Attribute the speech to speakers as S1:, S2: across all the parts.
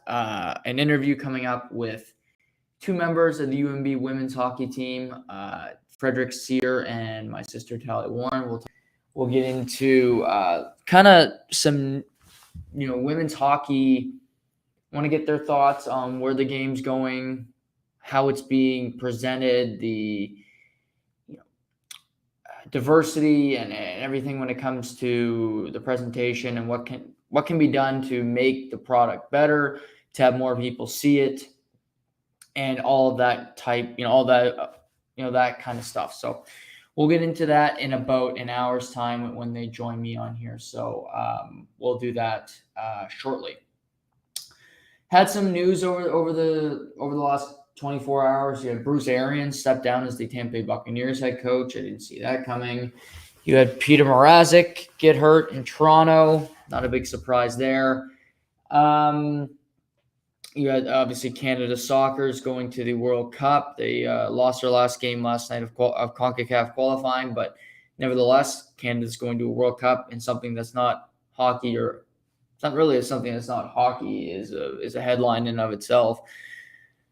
S1: an interview coming up with two members of the UNB women's hockey team, Frederick Sear and my sister Talli Warren. We'll get into kind of some, women's hockey. Want to get their thoughts on where the game's going, how it's being presented, the diversity and everything when it comes to the presentation, and what can be done to make the product better, to have more people see it, and all of that that kind of stuff. So we'll get into that in about an hour's time when they join me on here. So we'll do that shortly. Had some news over the last 24 hours. You had Bruce Arians step down as the Tampa Bay Buccaneers head coach. I didn't see that coming. You had Peter Mrazek get hurt in Toronto. Not a big surprise there. You had obviously Canada Soccer's going to the World Cup. They lost their last game last night of CONCACAF qualifying, but nevertheless, Canada's going to a World Cup in something that's not hockey, or it's not really something that's not hockey is a headline in and of itself.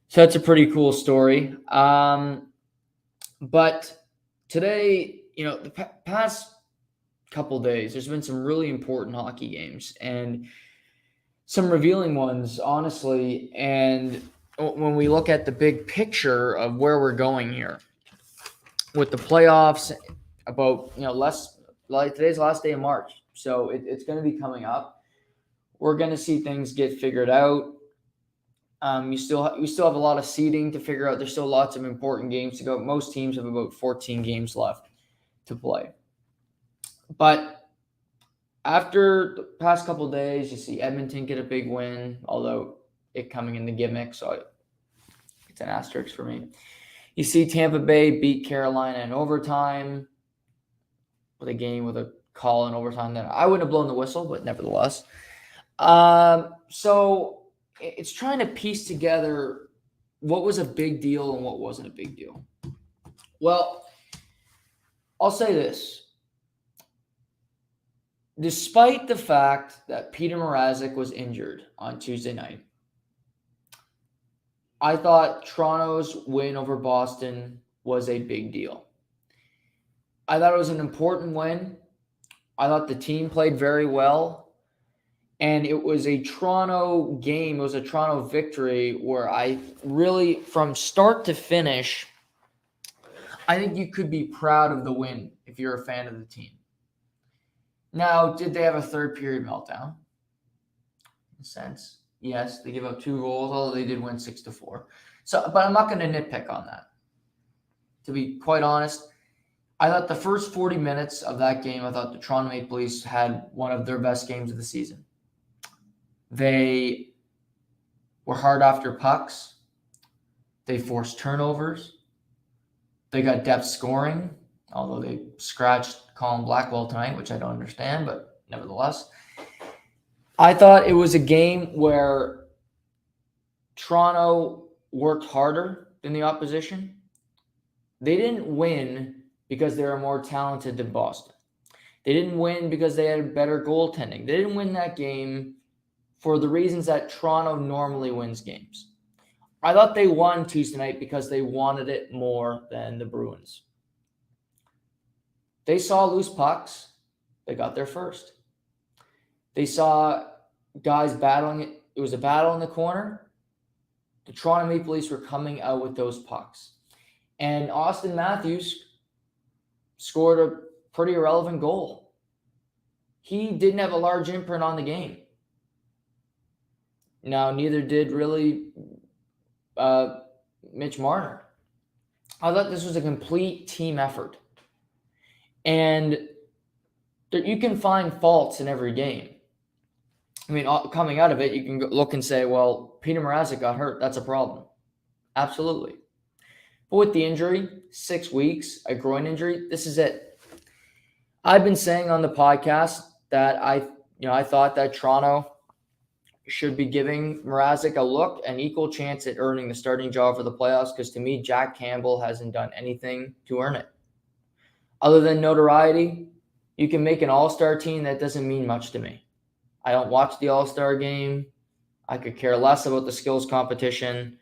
S1: So that's a pretty cool story. But today, the past couple days, there's been some really important hockey games and some revealing ones, honestly. And when we look at the big picture of where we're going here with the playoffs, about today's last day of March, so it's going to be coming up. We're going to see things get figured out. We still have a lot of seeding to figure out. There's still lots of important games to go. Most teams have about 14 games left to play. But after the past couple of days, you see Edmonton get a big win, although it coming in the gimmick, so it's an asterisk for me. You see Tampa Bay beat Carolina in overtime with a game with a call in overtime that I wouldn't have blown the whistle, but nevertheless. So it's trying to piece together what was a big deal and what wasn't a big deal. Well, I'll say this. Despite the fact that Peter Mrazek was injured on Tuesday night, I thought Toronto's win over Boston was a big deal. I thought it was an important win. I thought the team played very well. And it was a Toronto game. It was a Toronto victory where I really, from start to finish, I think you could be proud of the win if you're a fan of the team. Now, did they have a third period meltdown? In a sense, yes. They gave up 2 goals, although they did win 6-4. So, but I'm not going to nitpick on that. To be quite honest, I thought the first 40 minutes of that game, I thought the Toronto Maple Leafs had one of their best games of the season. They were hard after pucks. They forced turnovers. They got depth scoring, although they scratched Colin Blackwell tonight, which I don't understand, but nevertheless. I thought it was a game where Toronto worked harder than the opposition. They didn't win because they were more talented than Boston. They didn't win because they had better goaltending. They didn't win that game for the reasons that Toronto normally wins games. I thought they won Tuesday night because they wanted it more than the Bruins. They saw loose pucks. They got there first. They saw guys battling it. It was a battle in the corner. The Toronto Maple Leafs were coming out with those pucks. And Austin Matthews scored a pretty irrelevant goal. He didn't have a large imprint on the game. Now, neither did really Mitch Marner. I thought this was a complete team effort. And you can find faults in every game. I mean, coming out of it, you can look and say, well, Peter Mrazek got hurt. That's a problem. Absolutely. But with the injury, 6 weeks, a groin injury, this is it. I've been saying on the podcast that I thought that Toronto should be giving Mrazek a look, an equal chance at earning the starting job for the playoffs, because to me, Jack Campbell hasn't done anything to earn it. Other than notoriety, you can make an all-star team. That doesn't mean much to me. I don't watch the all-star game. I could care less about the skills competition.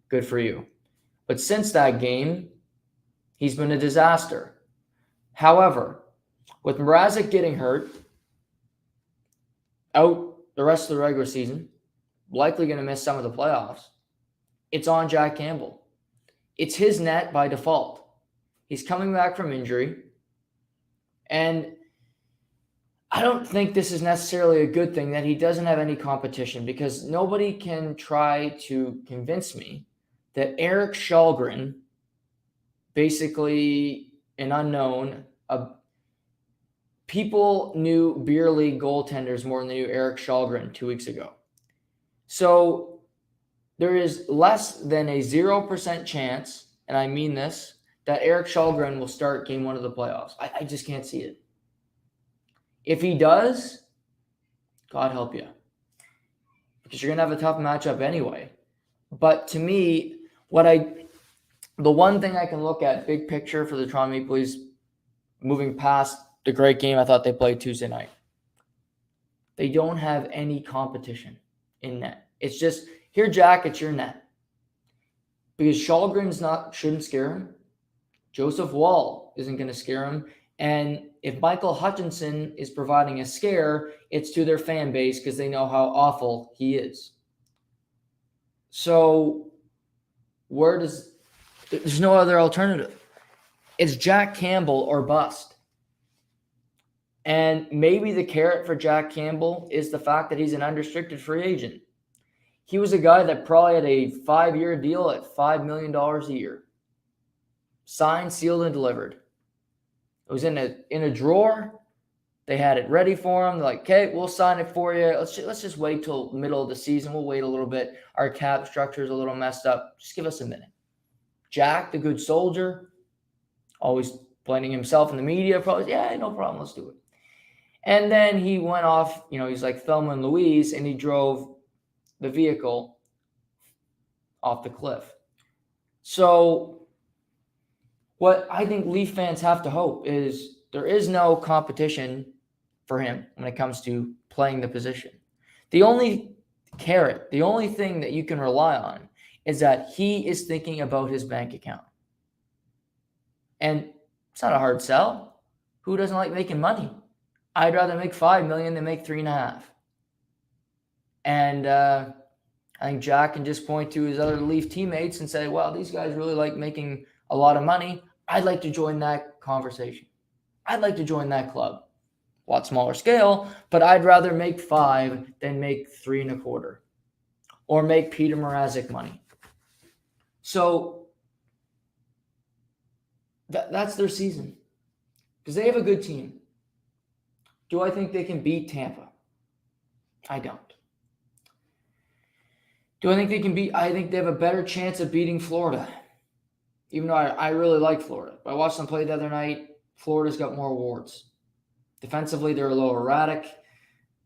S1: Good for you. But since that game, he's been a disaster. However, with Mrazek getting hurt, out the rest of the regular season, likely going to miss some of the playoffs, it's on Jack Campbell. It's his net by default. He's coming back from injury. And I don't think this is necessarily a good thing that he doesn't have any competition, because nobody can try to convince me that Eric Källgren, basically an unknown, people knew beer league goaltenders more than they knew Eric Källgren 2 weeks ago. So there is less than a 0% chance, and I mean this, that Eric Källgren will start game 1 of the playoffs. I just can't see it. If he does, God help you, because you're going to have a tough matchup anyway. But to me, the one thing I can look at big picture for the Toronto Maple Leafs, moving past the great game I thought they played Tuesday night, they don't have any competition in net. It's just, here, Jack, it's your net. Because Källgren's shouldn't scare him. Joseph Woll isn't going to scare him. And if Michael Hutchinson is providing a scare, it's to their fan base because they know how awful he is. So there's no other alternative. It's Jack Campbell or bust. And maybe the carrot for Jack Campbell is the fact that he's an unrestricted free agent. He was a guy that probably had a 5-year deal at $5 million a year. Signed, sealed, and delivered. It was in a drawer. They had it ready for him. They're like, okay, we'll sign it for you. Let's just wait till middle of the season. We'll wait a little bit. Our cap structure is a little messed up. Just give us a minute. Jack, the good soldier, always blaming himself in the media. Probably, yeah, no problem. Let's do it. And then he went off. He's like Thelma and Louise, and he drove the vehicle off the cliff. So what I think Leaf fans have to hope is there is no competition for him when it comes to playing the position. The only carrot, the only thing that you can rely on is that he is thinking about his bank account. And it's not a hard sell. Who doesn't like making money? I'd rather make $5 million than make $3.5 million. And I think Jack can just point to his other Leaf teammates and say, well, these guys really like making a lot of money. I'd like to join that conversation. I'd like to join that club. A lot smaller scale, but I'd rather make 5 than make 3.25 or make Peter Mrazek money. So that's their season because they have a good team. Do I think they can beat Tampa? I don't. Do I think they can beat? I think they have a better chance of beating Florida. Even though I really like Florida. I watched them play the other night. Florida's got more awards. Defensively, they're a little erratic.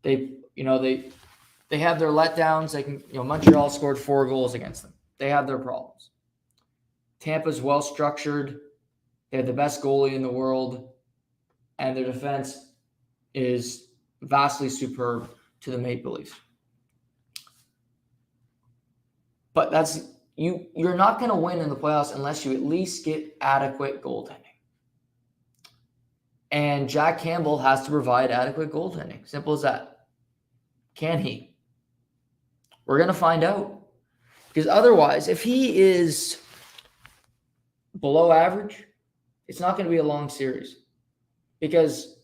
S1: They have their letdowns. Montreal scored 4 goals against them. They have their problems. Tampa's well structured. They have the best goalie in the world, and their defense is vastly superb to the Maple Leafs. But you're not going to win in the playoffs unless you at least get adequate goaltending. And Jack Campbell has to provide adequate goaltending. Simple as that. Can he? We're going to find out. Because otherwise, if he is below average, it's not going to be a long series. Because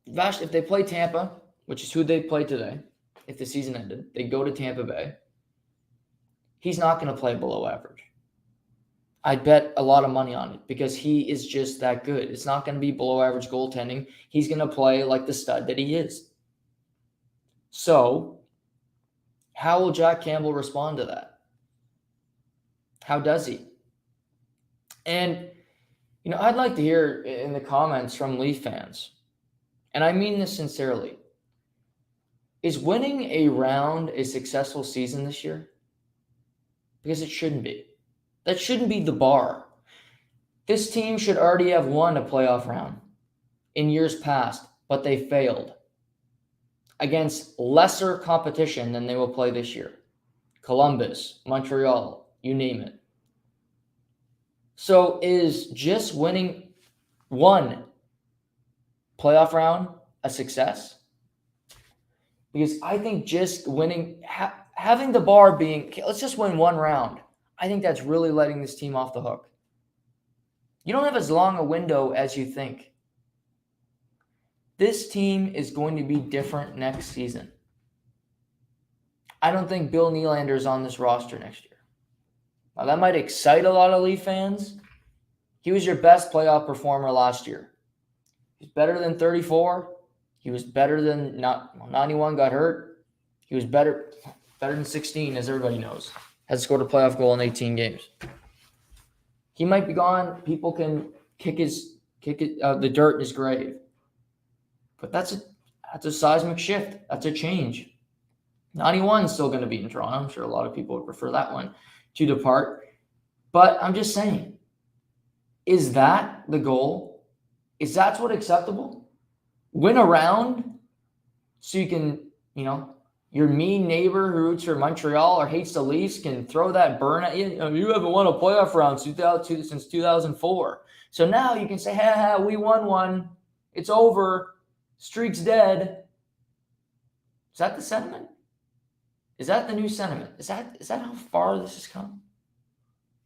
S1: if they play Tampa, which is who they play today, if the season ended, they go to Tampa Bay, he's not going to play below average. I'd bet a lot of money on it because he is just that good. It's not going to be below average goaltending. He's going to play like the stud that he is. So, how will Jack Campbell respond to that? How does he? And, I'd like to hear in the comments from Leaf fans, and I mean this sincerely, is winning a round a successful season this year? Because it shouldn't be. That shouldn't be the bar. This team should already have won a playoff round in years past, but they failed. against lesser competition than they will play this year. Columbus, Montreal, you name it. So is just winning one playoff round a success? Because I think just winning, having the bar being, okay, let's just win one round, I think that's really letting this team off the hook. You don't have as long a window as you think. This team is going to be different next season. I don't think Bill Nylander is on this roster next year. Now, that might excite a lot of Leaf fans. He was your best playoff performer last year. He's better than 34. He was better than 91 got hurt. He was better than 16, as everybody knows. Has scored a playoff goal in 18 games. He might be gone. People can kick the dirt in his grave. But that's a seismic shift. That's a change. 91 is still going to be in Toronto. I'm sure a lot of people would prefer that one to depart. But I'm just saying, is that the goal? Is that what's acceptable? Win a round so you can, your mean neighbor who roots for Montreal or hates the Leafs can throw that burn at you. You haven't won a playoff round since 2004. So now you can say, we won one. It's over. Streak's dead. Is that the sentiment? Is that the new sentiment? Is that how far this has come?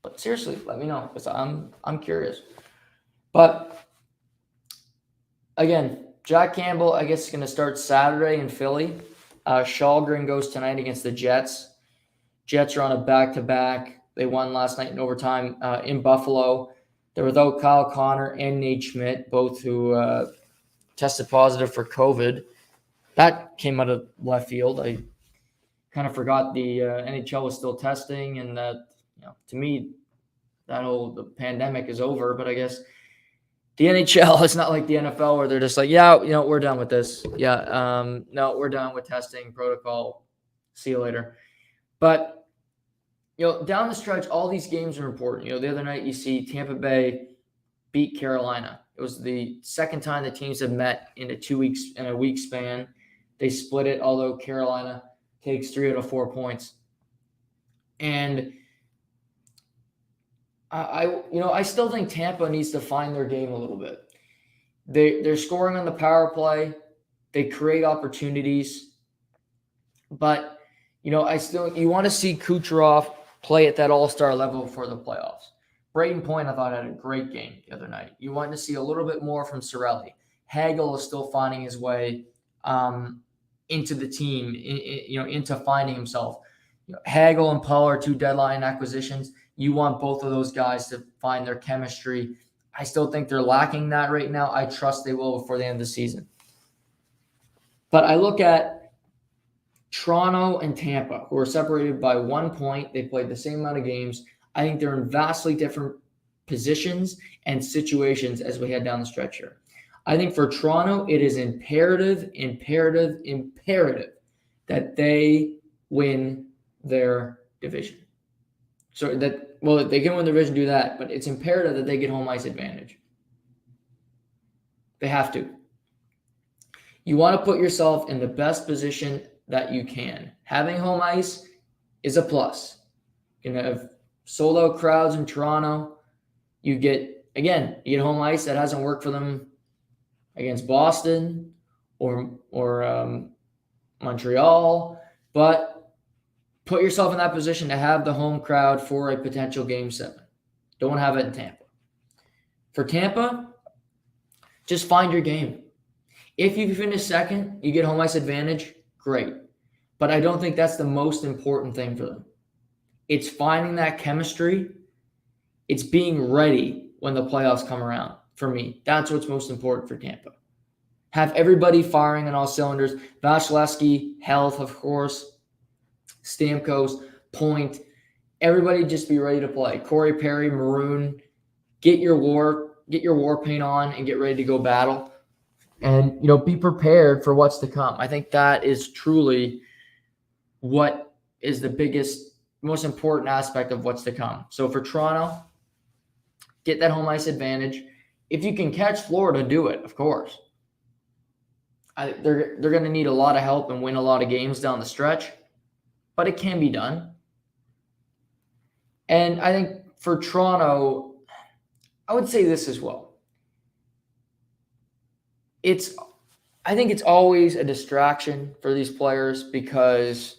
S1: But seriously, let me know, because I'm curious. But again, Jack Campbell, I guess, is going to start Saturday in Philly. Shalgren goes tonight against the Jets. Jets are on a back-to-back. They won last night in overtime in Buffalo. They're without Kyle Connor and Nate Schmidt, both who tested positive for COVID. That came out of left field. I kind of forgot the NHL was still testing, and that, to me, the pandemic is over. But I guess the NHL is not like the NFL where they're just like, we're done with this. No, we're done with testing protocol. See you later. But, down the stretch, all these games are important. The other night you see Tampa Bay beat Carolina. It was the second time the teams have met in a week span. They split it, although Carolina takes 3 out of 4 points. And I still think Tampa needs to find their game a little bit. They're scoring on the power play. They create opportunities. But, you want to see Kucherov play at that all-star level for the playoffs. Braden Point, I thought, had a great game the other night. You want to see a little bit more from Cirelli. Hagel is still finding his way into the team, into finding himself. Hagel and Paul are 2 deadline acquisitions. You want both of those guys to find their chemistry. I still think they're lacking that right now. I trust they will before the end of the season. But I look at Toronto and Tampa, who are separated by 1 point. They played the same amount of games. I think they're in vastly different positions and situations as we head down the stretch here. I think for Toronto, it is imperative that they win their division. So they can win the division, do that, but it's imperative that they get home ice advantage. They have to. You want to put yourself in the best position that you can. Having home ice is a plus. You can have sold-out crowds in Toronto. You get home ice. That hasn't worked for them against Boston or Montreal, but put yourself in that position to have the home crowd for a potential Game 7. Don't have it in Tampa. For Tampa, just find your game. If you finish second, you get home ice advantage, great. But I don't think that's the most important thing for them. It's finding that chemistry. It's being ready when the playoffs come around. For me, that's what's most important for Tampa. Have everybody firing on all cylinders. Vasilevsky, health, of course. Stamkos, Point. Everybody just be ready to play. Corey Perry, Maroon. Get your war paint on and get ready to go battle. And, be prepared for what's to come. I think that is truly what is the biggest, most important aspect of what's to come. So for Toronto, get that home ice advantage. If you can catch Florida, do it, of course. They're going to need a lot of help and win a lot of games down the stretch, but it can be done. And I think for Toronto, I would say this as well. I think it's always a distraction for these players because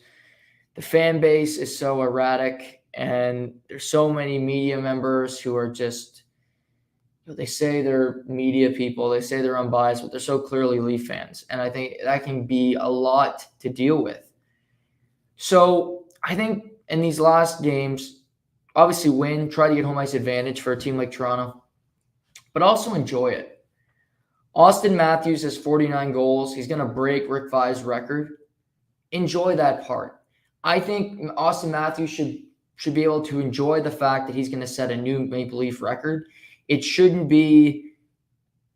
S1: the fan base is so erratic and there's so many media members who are just, they say they're media people, they say they're unbiased, but they're so clearly Leaf fans. And I think that can be a lot to deal with. So I think in these last games, obviously win, try to get home ice advantage for a team like Toronto, but also enjoy it. Austin Matthews has 49 goals. He's going to break Rick Vai's record. Enjoy that part. I think Austin Matthews should be able to enjoy the fact that he's going to set a new Maple Leaf record. It shouldn't be,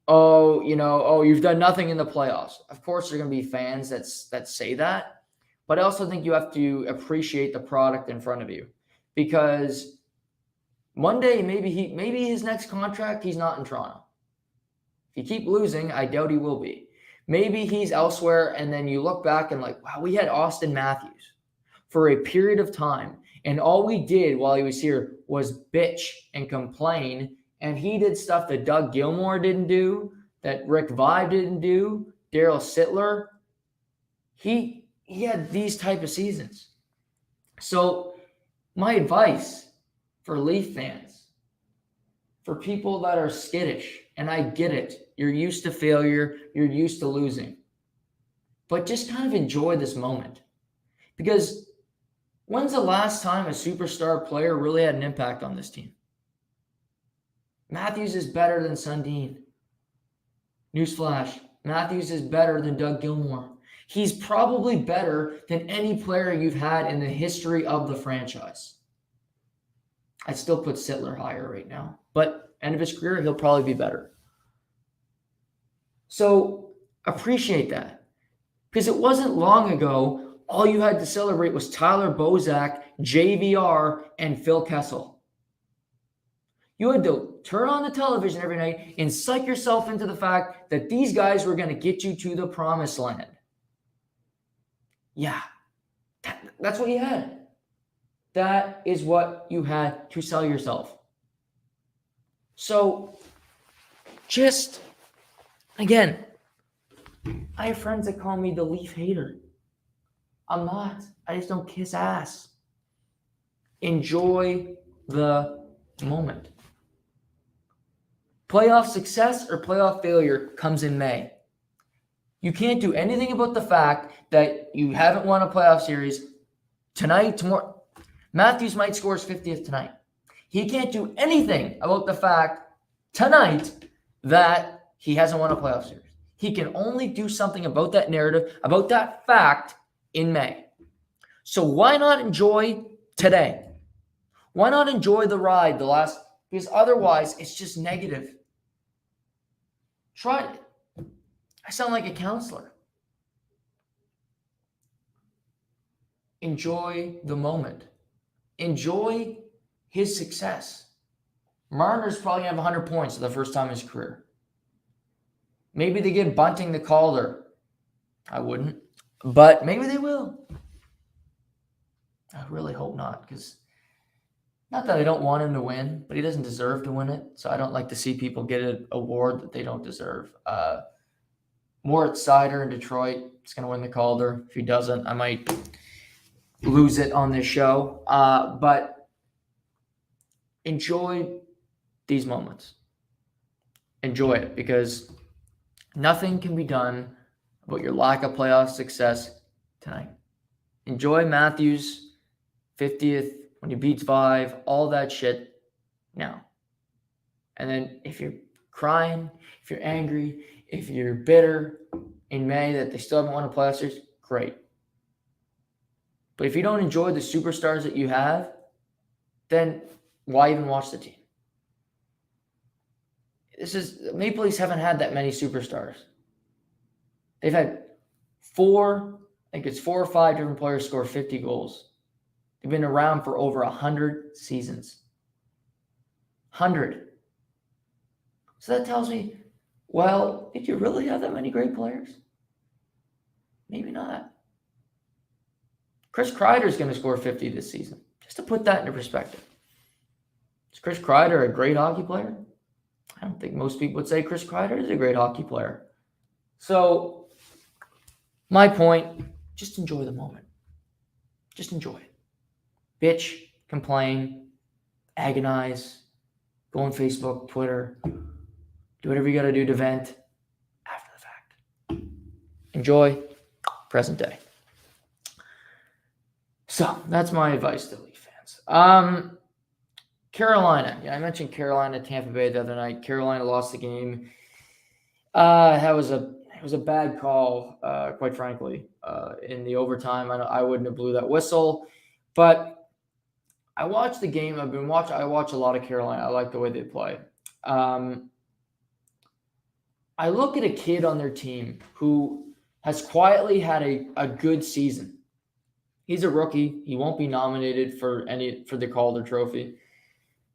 S1: you've done nothing in the playoffs. Of course, there are going to be fans that say that, but I also think you have to appreciate the product in front of you, because Monday maybe his next contract he's not in Toronto. If you keep losing, I doubt he will be. Maybe he's elsewhere, and then you look back and like, wow, we had Austin Matthews for a period of time, and all we did while he was here was bitch and complain, and he did stuff that Doug Gilmour didn't do, that Rick Vai didn't do, Daryl Sittler. He had these type of seasons. So my advice for Leaf fans, for people that are skittish, and I get it, you're used to failure, you're used to losing, but just kind of enjoy this moment. Because when's the last time a superstar player really had an impact on this team? Matthews is better than Sundin. Newsflash, Matthews is better than Doug Gilmour. He's probably better than any player you've had in the history of the franchise. I'd still put Sittler higher right now, but end of his career, he'll probably be better. So appreciate that, because it wasn't long ago all you had to celebrate was Tyler Bozak, JVR, and Phil Kessel. You had to turn on the television every night and psych yourself into the fact that these guys were going to get you to the promised land. Yeah, that's what you had. That is what you had to sell yourself. So just, again, I have friends that call me the Leaf hater. I'm not. I just don't kiss ass. Enjoy the moment. Playoff success or playoff failure comes in May. You can't do anything about the fact that you haven't won a playoff series tonight, tomorrow. Matthews might score his 50th tonight. He can't do anything about the fact tonight that he hasn't won a playoff series. He can only do something about that narrative, about that fact in May. So why not enjoy today? Why not enjoy the ride, because otherwise it's just negative. Try it. I sound like a counselor. Enjoy the moment. Enjoy his success. Marner's probably going to have 100 points for the first time in his career. Maybe they give Bunting the Calder. I wouldn't. But maybe they will. I really hope not, because not that I don't want him to win, but he doesn't deserve to win it. So I don't like to see people get an award that they don't deserve. Moritz Seider in Detroit is going to win the Calder. If he doesn't, I might lose it on this show. But enjoy these moments. Enjoy it, because nothing can be done about your lack of playoff success tonight. Enjoy Matthews' 50th, when he beats 5, all that shit now. And then if you're crying, if you're angry, if you're bitter in May that they still haven't won a playoff series, great. But if you don't enjoy the superstars that you have, then why even watch the team? Maple Leafs haven't had that many superstars. They've had 4 or 5 different players score 50 goals. They've been around for over 100 seasons. 100. So that tells me, well, did you really have that many great players? Maybe not. Chris Kreider is going to score 50 this season. Just to put that into perspective. Is Chris Kreider a great hockey player? I don't think most people would say Chris Kreider is a great hockey player. So, my point, just enjoy the moment. Just enjoy it. Bitch, complain, agonize, go on Facebook, Twitter, do whatever you got to do to vent after the fact. Enjoy present day. So, that's my advice to Leaf fans. Carolina. Yeah, I mentioned Carolina, Tampa Bay the other night. Carolina lost the game. It was a bad call, quite frankly, in the overtime. I wouldn't have blew that whistle, but I watched the game. I watch a lot of Carolina. I like the way they play. I look at a kid on their team who has quietly had a good season. He's a rookie. He won't be nominated for the Calder Trophy,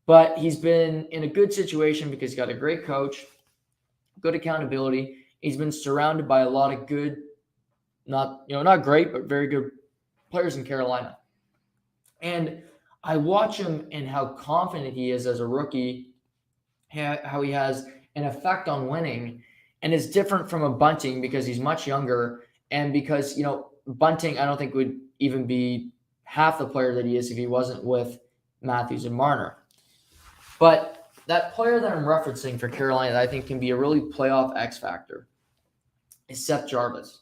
S1: but he's been in a good situation because he's got a great coach, good accountability. He's been surrounded by a lot of good, not great, but very good players in Carolina. And I watch him and how confident he is as a rookie, how he has an effect on winning, and is different from a Bunting because he's much younger, and because, Bunting, I don't think would even be half the player that he is if he wasn't with Matthews and Marner. But that player that I'm referencing for Carolina that I think can be a really playoff X factor is Seth Jarvis.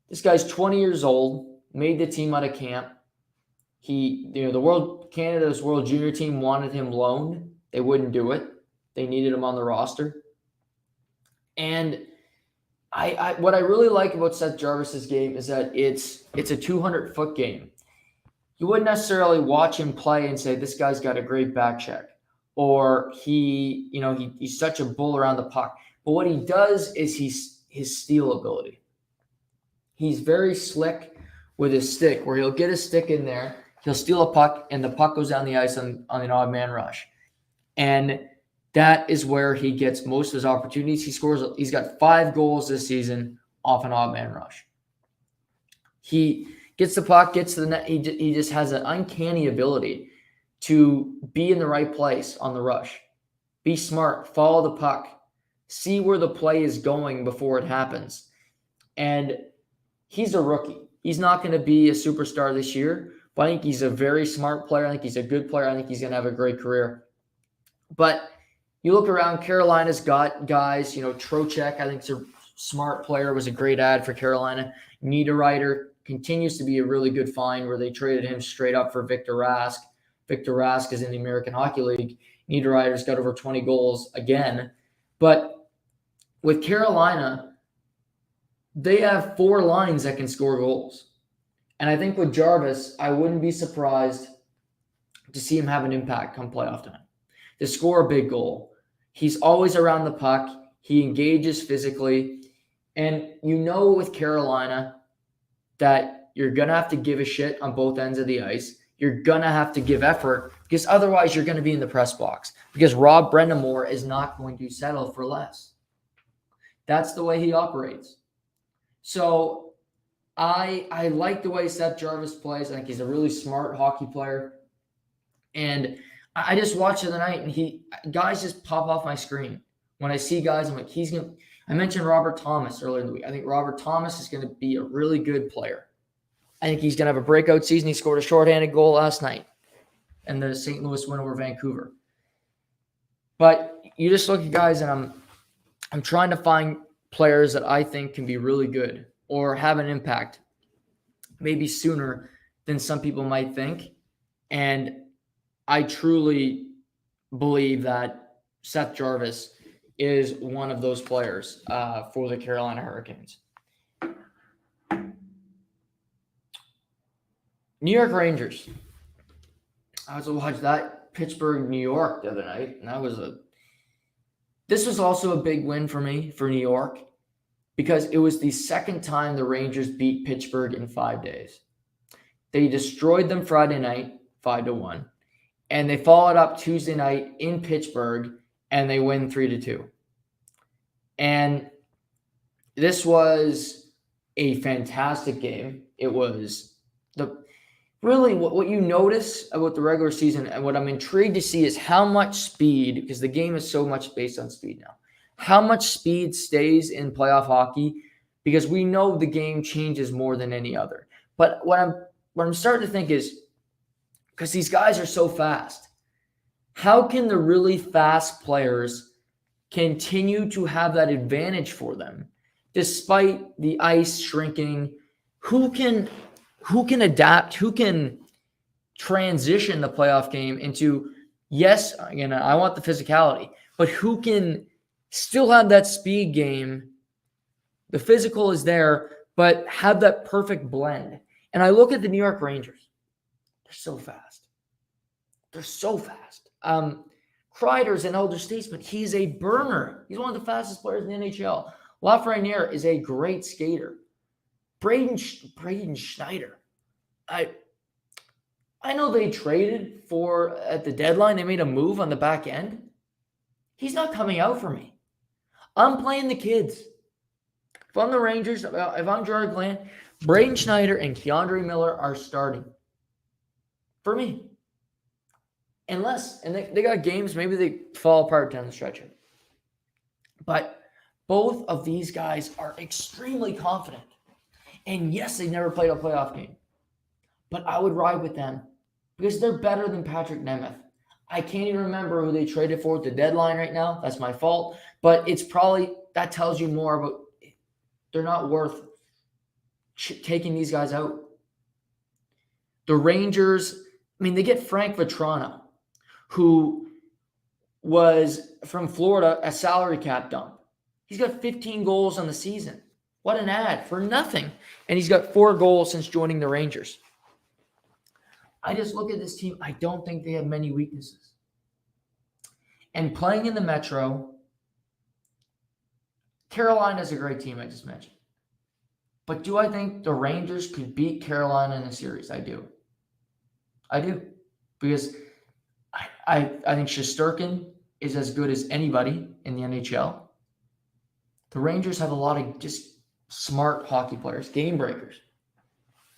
S1: This guy's 20 years old, made the team out of camp. Canada's World Junior team wanted him loaned. They wouldn't do it. They needed him on the roster. And what I really like about Seth Jarvis's game is that it's a 200-foot game. You wouldn't necessarily watch him play and say, this guy's got a great back check, or he's such a bull around the puck. But what he does is his steal ability. He's very slick with his stick, where he'll get his stick in there, he'll steal a puck, and the puck goes down the ice on an odd man rush. And that is where he gets most of his opportunities. He's got 5 goals this season off an odd man rush. He gets the puck, gets to the net. He just has an uncanny ability to be in the right place on the rush. Be smart, follow the puck, see where the play is going before it happens. And he's a rookie. He's not going to be a superstar this year, but I think he's a very smart player. I think he's a good player. I think he's going to have a great career. But you look around, Carolina's got guys, Trocheck, I think is a smart player, was a great ad for Carolina. Niederreiter continues to be a really good find, where they traded him straight up for Victor Rask. Victor Rask is in the American Hockey League. Niederreiter's got over 20 goals again. But with Carolina, they have 4 lines that can score goals. And I think with Jarvis, I wouldn't be surprised to see him have an impact come playoff time, to score a big goal. He's always around the puck. He engages physically. And with Carolina that you're going to have to give a shit on both ends of the ice. You're going to have to give effort, because otherwise you're going to be in the press box, because Rob Brendamore is not going to settle for less. That's the way he operates. So I like the way Seth Jarvis plays. I think he's a really smart hockey player. And I just watched the other night, and guys just pop off my screen. When I see guys, I'm like, I mentioned Robert Thomas earlier in the week. I think Robert Thomas is going to be a really good player. I think he's going to have a breakout season. He scored a shorthanded goal last night in the St. Louis win over Vancouver. But you just look at guys, and I'm trying to find players that I think can be really good or have an impact maybe sooner than some people might think. And I truly believe that Seth Jarvis is one of those players for the Carolina Hurricanes. New York Rangers. I was watching that Pittsburgh, New York the other night, and this was also a big win for me for New York, because it was the second time the Rangers beat Pittsburgh in 5 days. They destroyed them Friday night, 5-1. And they followed up Tuesday night in Pittsburgh, and they win 3-2. And this was a fantastic game. It was really what you notice about the regular season, and what I'm intrigued to see is how much speed, because the game is so much based on speed now, how much speed stays in playoff hockey, because we know the game changes more than any other. But what I'm starting to think is, because these guys are so fast, how can the really fast players continue to have that advantage for them despite the ice shrinking? Who can adapt? Who can transition the playoff game into, yes, again, I want the physicality, but who can still have that speed game? The physical is there, but have that perfect blend. And I look at the New York Rangers. They're so fast. They're so fast. Kreider's an elder statesman. He's a burner. He's one of the fastest players in the NHL. Lafreniere is a great skater. Braden Schneider. I know they traded for at the deadline. They made a move on the back end. He's not coming out for me. I'm playing the kids. If I'm the Rangers, if I'm Gerard Gallant, Braden Schneider and Keandre Miller are starting for me. Unless, and they got games, maybe they fall apart down the stretch. But both of these guys are extremely confident. And yes, they never played a playoff game. But I would ride with them because they're better than Patrick Nemeth. I can't even remember who they traded for at the deadline right now. That's my fault. But it's probably, that tells you more about, they're not worth taking these guys out. The Rangers, they get Frank Vetrano, who was from Florida, a salary cap dump. He's got 15 goals on the season. What an ad for nothing. And he's got 4 goals since joining the Rangers. I just look at this team. I don't think they have many weaknesses. And playing in the Metro, Carolina's a great team, I just mentioned. But do I think the Rangers could beat Carolina in a series? I do. Because I think Shesterkin is as good as anybody in the NHL. The Rangers have a lot of just smart hockey players, game breakers.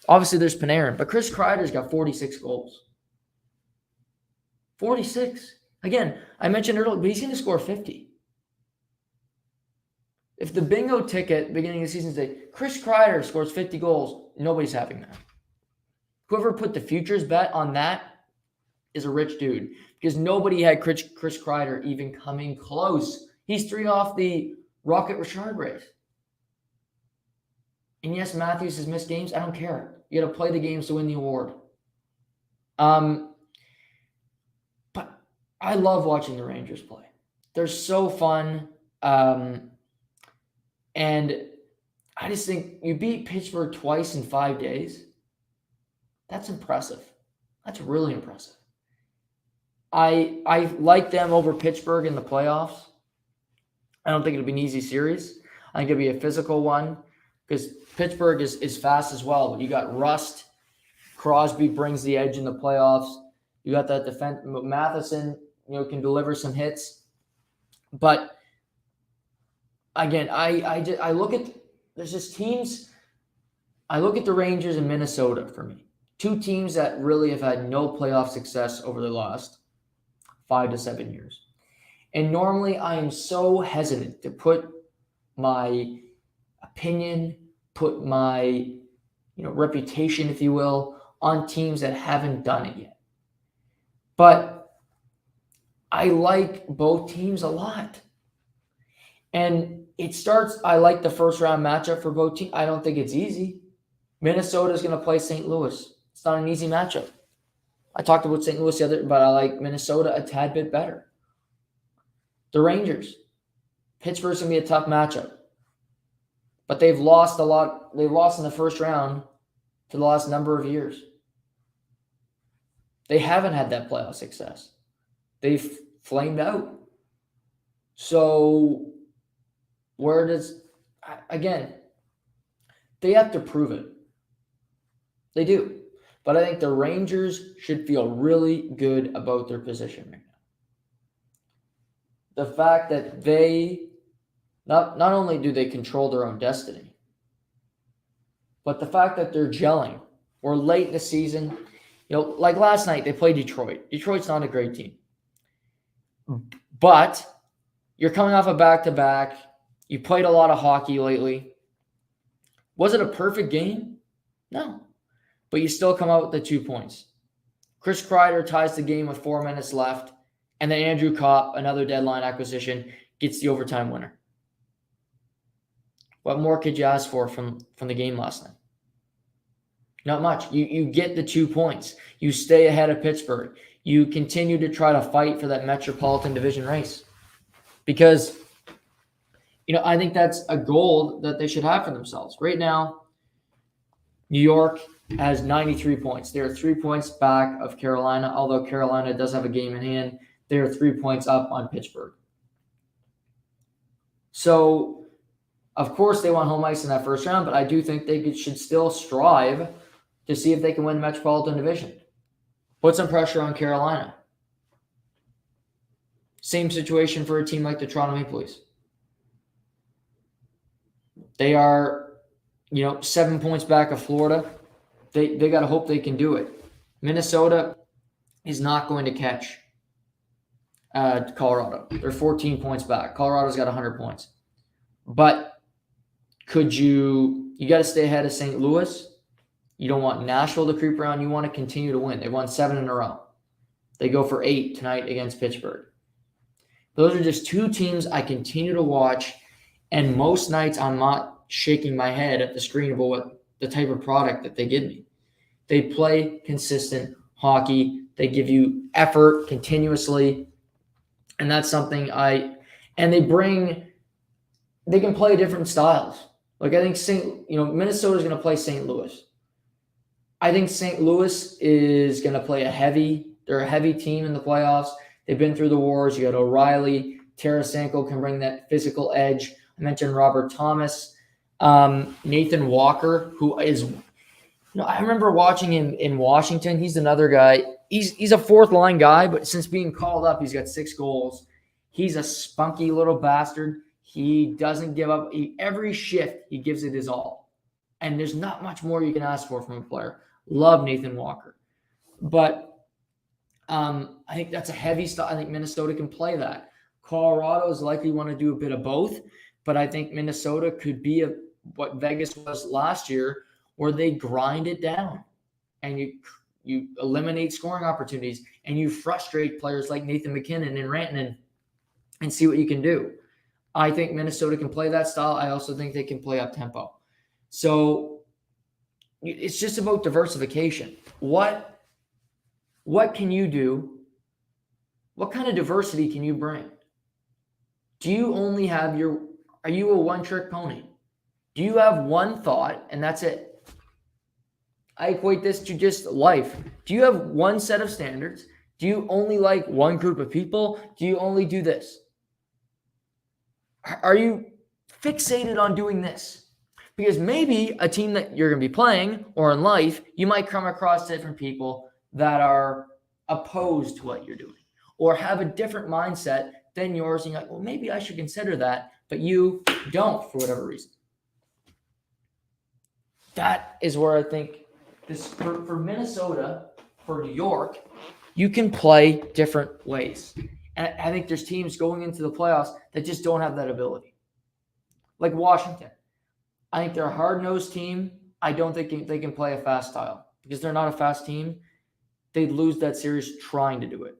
S1: Obviously, there's Panarin, but Chris Kreider's got 46 goals. 46. Again, I mentioned earlier, but he's going to score 50. If the bingo ticket beginning of the season say Chris Kreider scores 50 goals, nobody's having that. Whoever put the futures bet on that is a rich dude, because nobody had Chris Kreider even coming close. He's 3 off the Rocket Richard race. And yes, Matthews has missed games. I don't care. You got to play the games to win the award. But I love watching the Rangers play. They're so fun. And I just think you beat Pittsburgh twice in 5 days. That's impressive. That's really impressive. I like them over Pittsburgh in the playoffs. I don't think it'll be an easy series. I think it'll be a physical one, because Pittsburgh is fast as well. But you got Rust. Crosby brings the edge in the playoffs. You got that defense. Matheson, can deliver some hits. But again, I look at, there's just teams. I look at the Rangers and Minnesota for me. 2 teams that really have had no playoff success over the last 5 to 7 years. And normally I am so hesitant to put my opinion, put my reputation, if you will, on teams that haven't done it yet. But I like both teams a lot. And it starts, I like the first round matchup for both teams. I don't think it's easy. Minnesota's going to play St. Louis. It's not an easy matchup. I talked about St. Louis the other, but I like Minnesota a tad bit better. The Rangers. Pittsburgh's going to be a tough matchup. But they've lost a lot. They've lost in the first round for the last number of years. They haven't had that playoff success. They've flamed out. So where does, again, they have to prove it. They do. But I think the Rangers should feel really good about their position right now. The fact that they, not only do they control their own destiny, But the fact that they're gelling, or late in the season, like last night, they played Detroit. Detroit's not a great team. But you're coming off a back-to-back. You played a lot of hockey lately. Was it a perfect game? No. But you still come out with the 2 points. Chris Kreider ties the game with 4 minutes left. And then Andrew Kopp, another deadline acquisition, gets the overtime winner. What more could you ask for from the game last night? Not much. You get the 2 points. You stay ahead of Pittsburgh. You continue to try to fight for that Metropolitan Division race. Because, I think that's a goal that they should have for themselves. Right now, New York has 93 points. They're 3 points back of Carolina, although Carolina does have a game in hand. They're 3 points up on Pittsburgh. So, of course, they want home ice in that first round, but I do think they should still strive to see if they can win the Metropolitan Division. Put some pressure on Carolina. Same situation for a team like the Toronto Maple Leafs. They are, 7 points back of Florida. They got to hope they can do it. Minnesota is not going to catch Colorado. They're 14 points back. Colorado's got 100 points. But you got to stay ahead of St. Louis. You don't want Nashville to creep around. You want to continue to win. They won 7 in a row. They go for 8 tonight against Pittsburgh. Those are just 2 teams I continue to watch, and most nights I'm not shaking my head at the screen about what the type of product that they give me. They play consistent hockey. They give you effort continuously, and that's something they can play different styles. Like I think Minnesota is going to play St. Louis. I think St. Louis is going to play they're a heavy team in the playoffs. They've been through the wars. You got O'Reilly. Tarasenko can bring that physical edge. I mentioned Robert Thomas. Nathan Walker, who is, I remember watching him in Washington. He's another guy. He's a fourth line guy, but since being called up, he's got 6 goals. He's a spunky little bastard. He doesn't give up. Every shift, he gives it his all. And there's not much more you can ask for from a player. Love Nathan Walker. But I think that's a heavy style. I think Minnesota can play that. Colorado is likely want to do a bit of both, but I think Minnesota could be what Vegas was last year, where they grind it down and you eliminate scoring opportunities and you frustrate players like Nathan McKinnon and Rantanen and see what you can do. I think Minnesota can play that style. I also think they can play up tempo. So it's just about diversification. What can you do? What kind of diversity can you bring? Do you only have are you a one-trick pony? Do you have one thought and that's it? I equate this to just life. Do you have one set of standards? Do you only like one group of people? Do you only do this? Are you fixated on doing this? Because maybe a team that you're going to be playing or in life, you might come across different people that are opposed to what you're doing or have a different mindset than yours. And you're like, well, maybe I should consider that, but you don't for whatever reason. That is where I think this for Minnesota, for New York, you can play different ways. And I think there's teams going into the playoffs that just don't have that ability. Like Washington. I think they're a hard-nosed team. I don't think they can play a fast style because they're not a fast team. They'd lose that series trying to do it.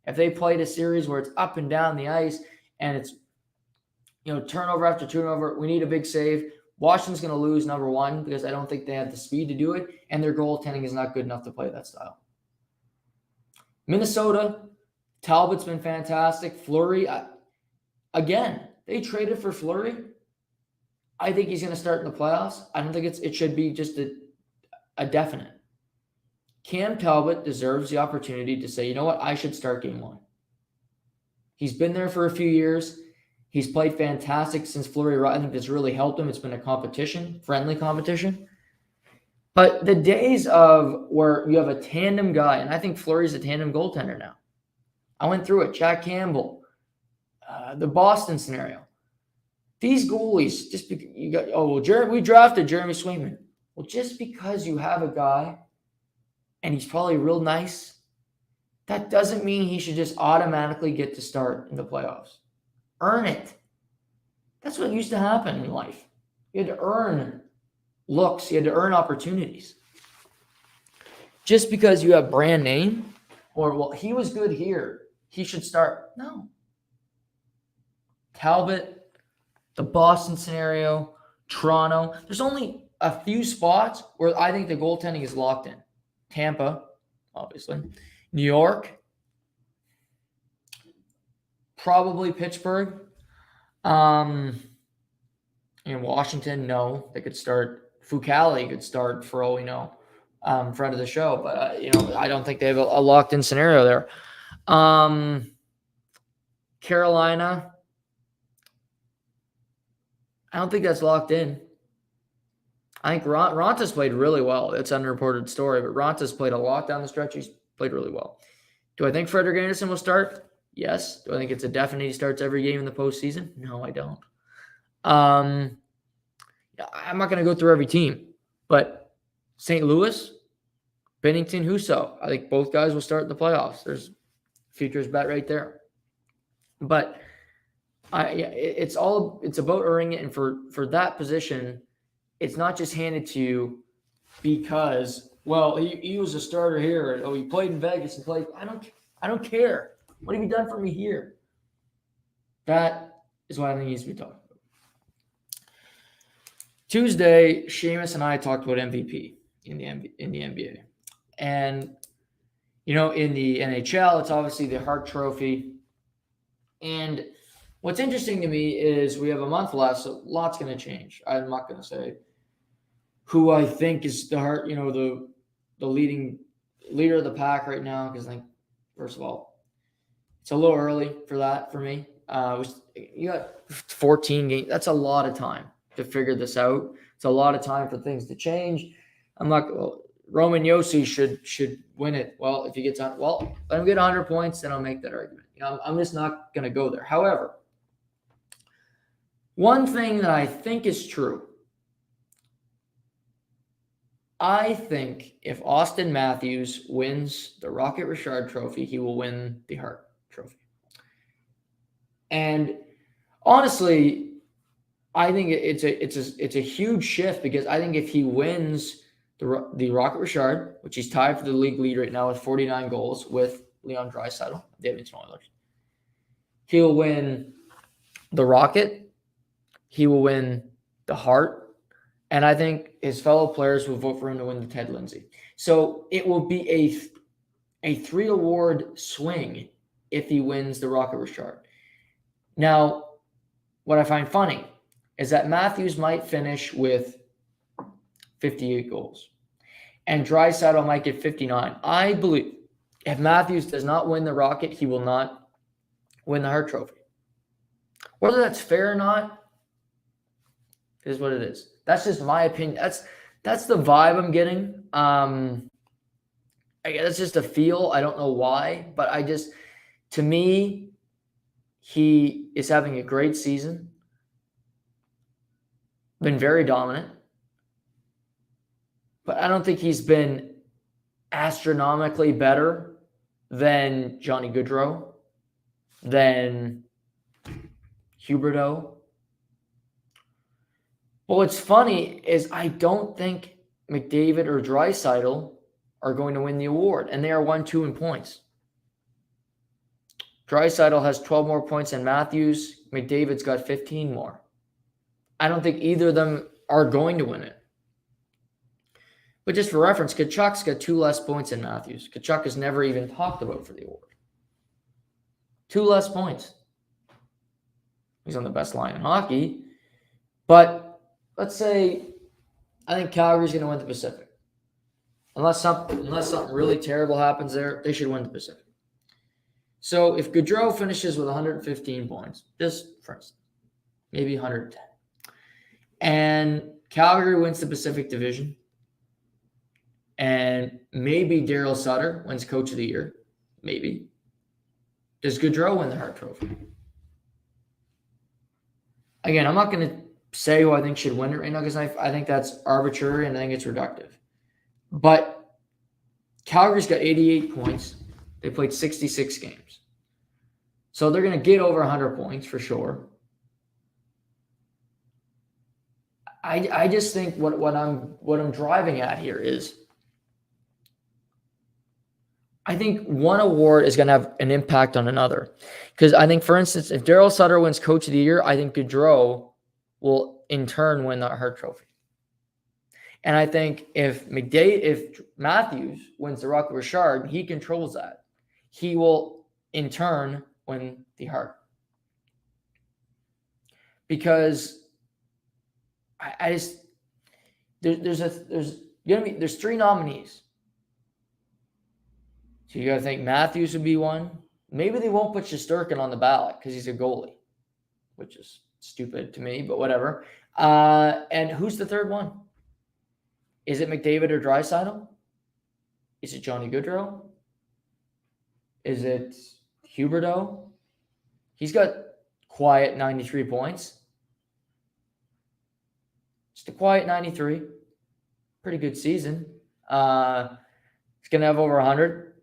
S1: If they played a series where it's up and down the ice and it's, turnover after turnover, we need a big save. Washington's going to lose, number one, because I don't think they have the speed to do it, and their goaltending is not good enough to play that style. Minnesota, Talbot's been fantastic. Fleury, again, they traded for Fleury. I think he's going to start in the playoffs. I don't think it should be just a definite. Cam Talbot deserves the opportunity to say, you know what, I should start game 1. He's been there for a few years. He's played fantastic since Fleury. I think that's really helped him. It's been a competition, friendly competition. But the days of where you have a tandem guy, and I think Fleury's a tandem goaltender now. I went through it. Jack Campbell, the Boston scenario. These goalies, just because we drafted Jeremy Swayman. Well, just because you have a guy and he's probably real nice, that doesn't mean he should just automatically get to start in the playoffs. Earn it. That's what used to happen in life. You had to earn looks. You had to earn opportunities. Just because you have brand name or, well, he was good here, he should start. No. Talbot, the Boston scenario, Toronto. There's only a few spots where I think the goaltending is locked in. Tampa, obviously. New York. Probably Pittsburgh. In Washington, no. They could start. Fucale could start for all we know. Friend of the show. But, I don't think they have a locked-in scenario there. Carolina. I don't think that's locked in. I think Ronta's played really well. It's an underreported story, but Ronta's played a lot down the stretch. He's played really well. Do I think Frederik Andersen will start? Yes. Do I think it's a definite he starts every game in the postseason? No, I don't. I'm not going to go through every team, but St. Louis, Binnington, Husso. I think both guys will start in the playoffs. There's futures bet right there. But it's about earning it, and for that position, it's not just handed to you because, well, he was a starter here, and he played in Vegas and played. I don't care. What have you done for me here? That is what I think needs to be talked about. Tuesday, Seamus and I talked about MVP in the NBA, and in the NHL, it's obviously the Hart Trophy, and what's interesting to me is we have a month left, so lots going to change. I'm not going to say who I think is the Hart, the leading leader of the pack right now, because I think, first of all, it's a little early for that for me. You got 14 games. That's a lot of time to figure this out. It's a lot of time for things to change. Roman Josi should win it. Well, if he gets on, let him get 100 points, then I'll make that argument. I'm just not going to go there. However, one thing that I think is true, I think if Austin Matthews wins the Rocket Richard Trophy, he will win the Hart Trophy. And honestly, I think it's a huge shift, because I think if he wins the Rocket Richard, which he's tied for the league lead right now with 49 goals with Leon Draisaitl, the Edmonton Oilers, he'll win the Rocket, he will win the Hart, and I think his fellow players will vote for him to win the Ted Lindsay. So it will be a 3-award swing if he wins the Rocket Richard. Now, what I find funny is that Matthews might finish with 58 goals, and Draisaitl might get 59. I believe if Matthews does not win the Rocket, he will not win the Hart Trophy. Whether that's fair or not is what it is. That's just my opinion. That's the vibe I'm getting. I guess it's just a feel. I don't know why, but to me, he is having a great season. Been very dominant. But I don't think he's been astronomically better than Johnny Gaudreau, than Huberdeau. But what's funny is I don't think McDavid or Draisaitl are going to win the award, and they are 1-2 in points. Draisaitl has 12 more points than Matthews. McDavid's got 15 more. I don't think either of them are going to win it. But just for reference, Tkachuk's got 2 less points than Matthews. Tkachuk is never even talked about for the award. 2 less points. He's on the best line in hockey. But let's say I think Calgary's going to win the Pacific. Unless something really terrible happens there, they should win the Pacific. So if Gaudreau finishes with 115 points, just for instance, maybe 110, and Calgary wins the Pacific Division, and maybe Daryl Sutter wins Coach of the Year, maybe, does Gaudreau win the Hart Trophy? Again, I'm not going to say who I think should win it right now because I think that's arbitrary and I think it's reductive. But Calgary's got 88 points. They played 66 games. So they're going to get over 100 points for sure. I just think what I'm driving at here is I think one award is going to have an impact on another. Because I think, for instance, if Daryl Sutter wins Coach of the Year, I think Gaudreau will in turn win the Hart Trophy. And I think if Matthews wins the Rocket Richard, he controls that. He will in turn win the Hart. Because I just there's three nominees. So you got to think Matthews would be one. Maybe they won't put Shesterkin on the ballot because he's a goalie, which is stupid to me, but whatever. And who's the third one? Is it McDavid or Draisaitl? Is it Johnny Gaudreau? Is it Huberdeau? He's got quiet 93 points. Just a quiet 93. Pretty good season. He's going to have over 100.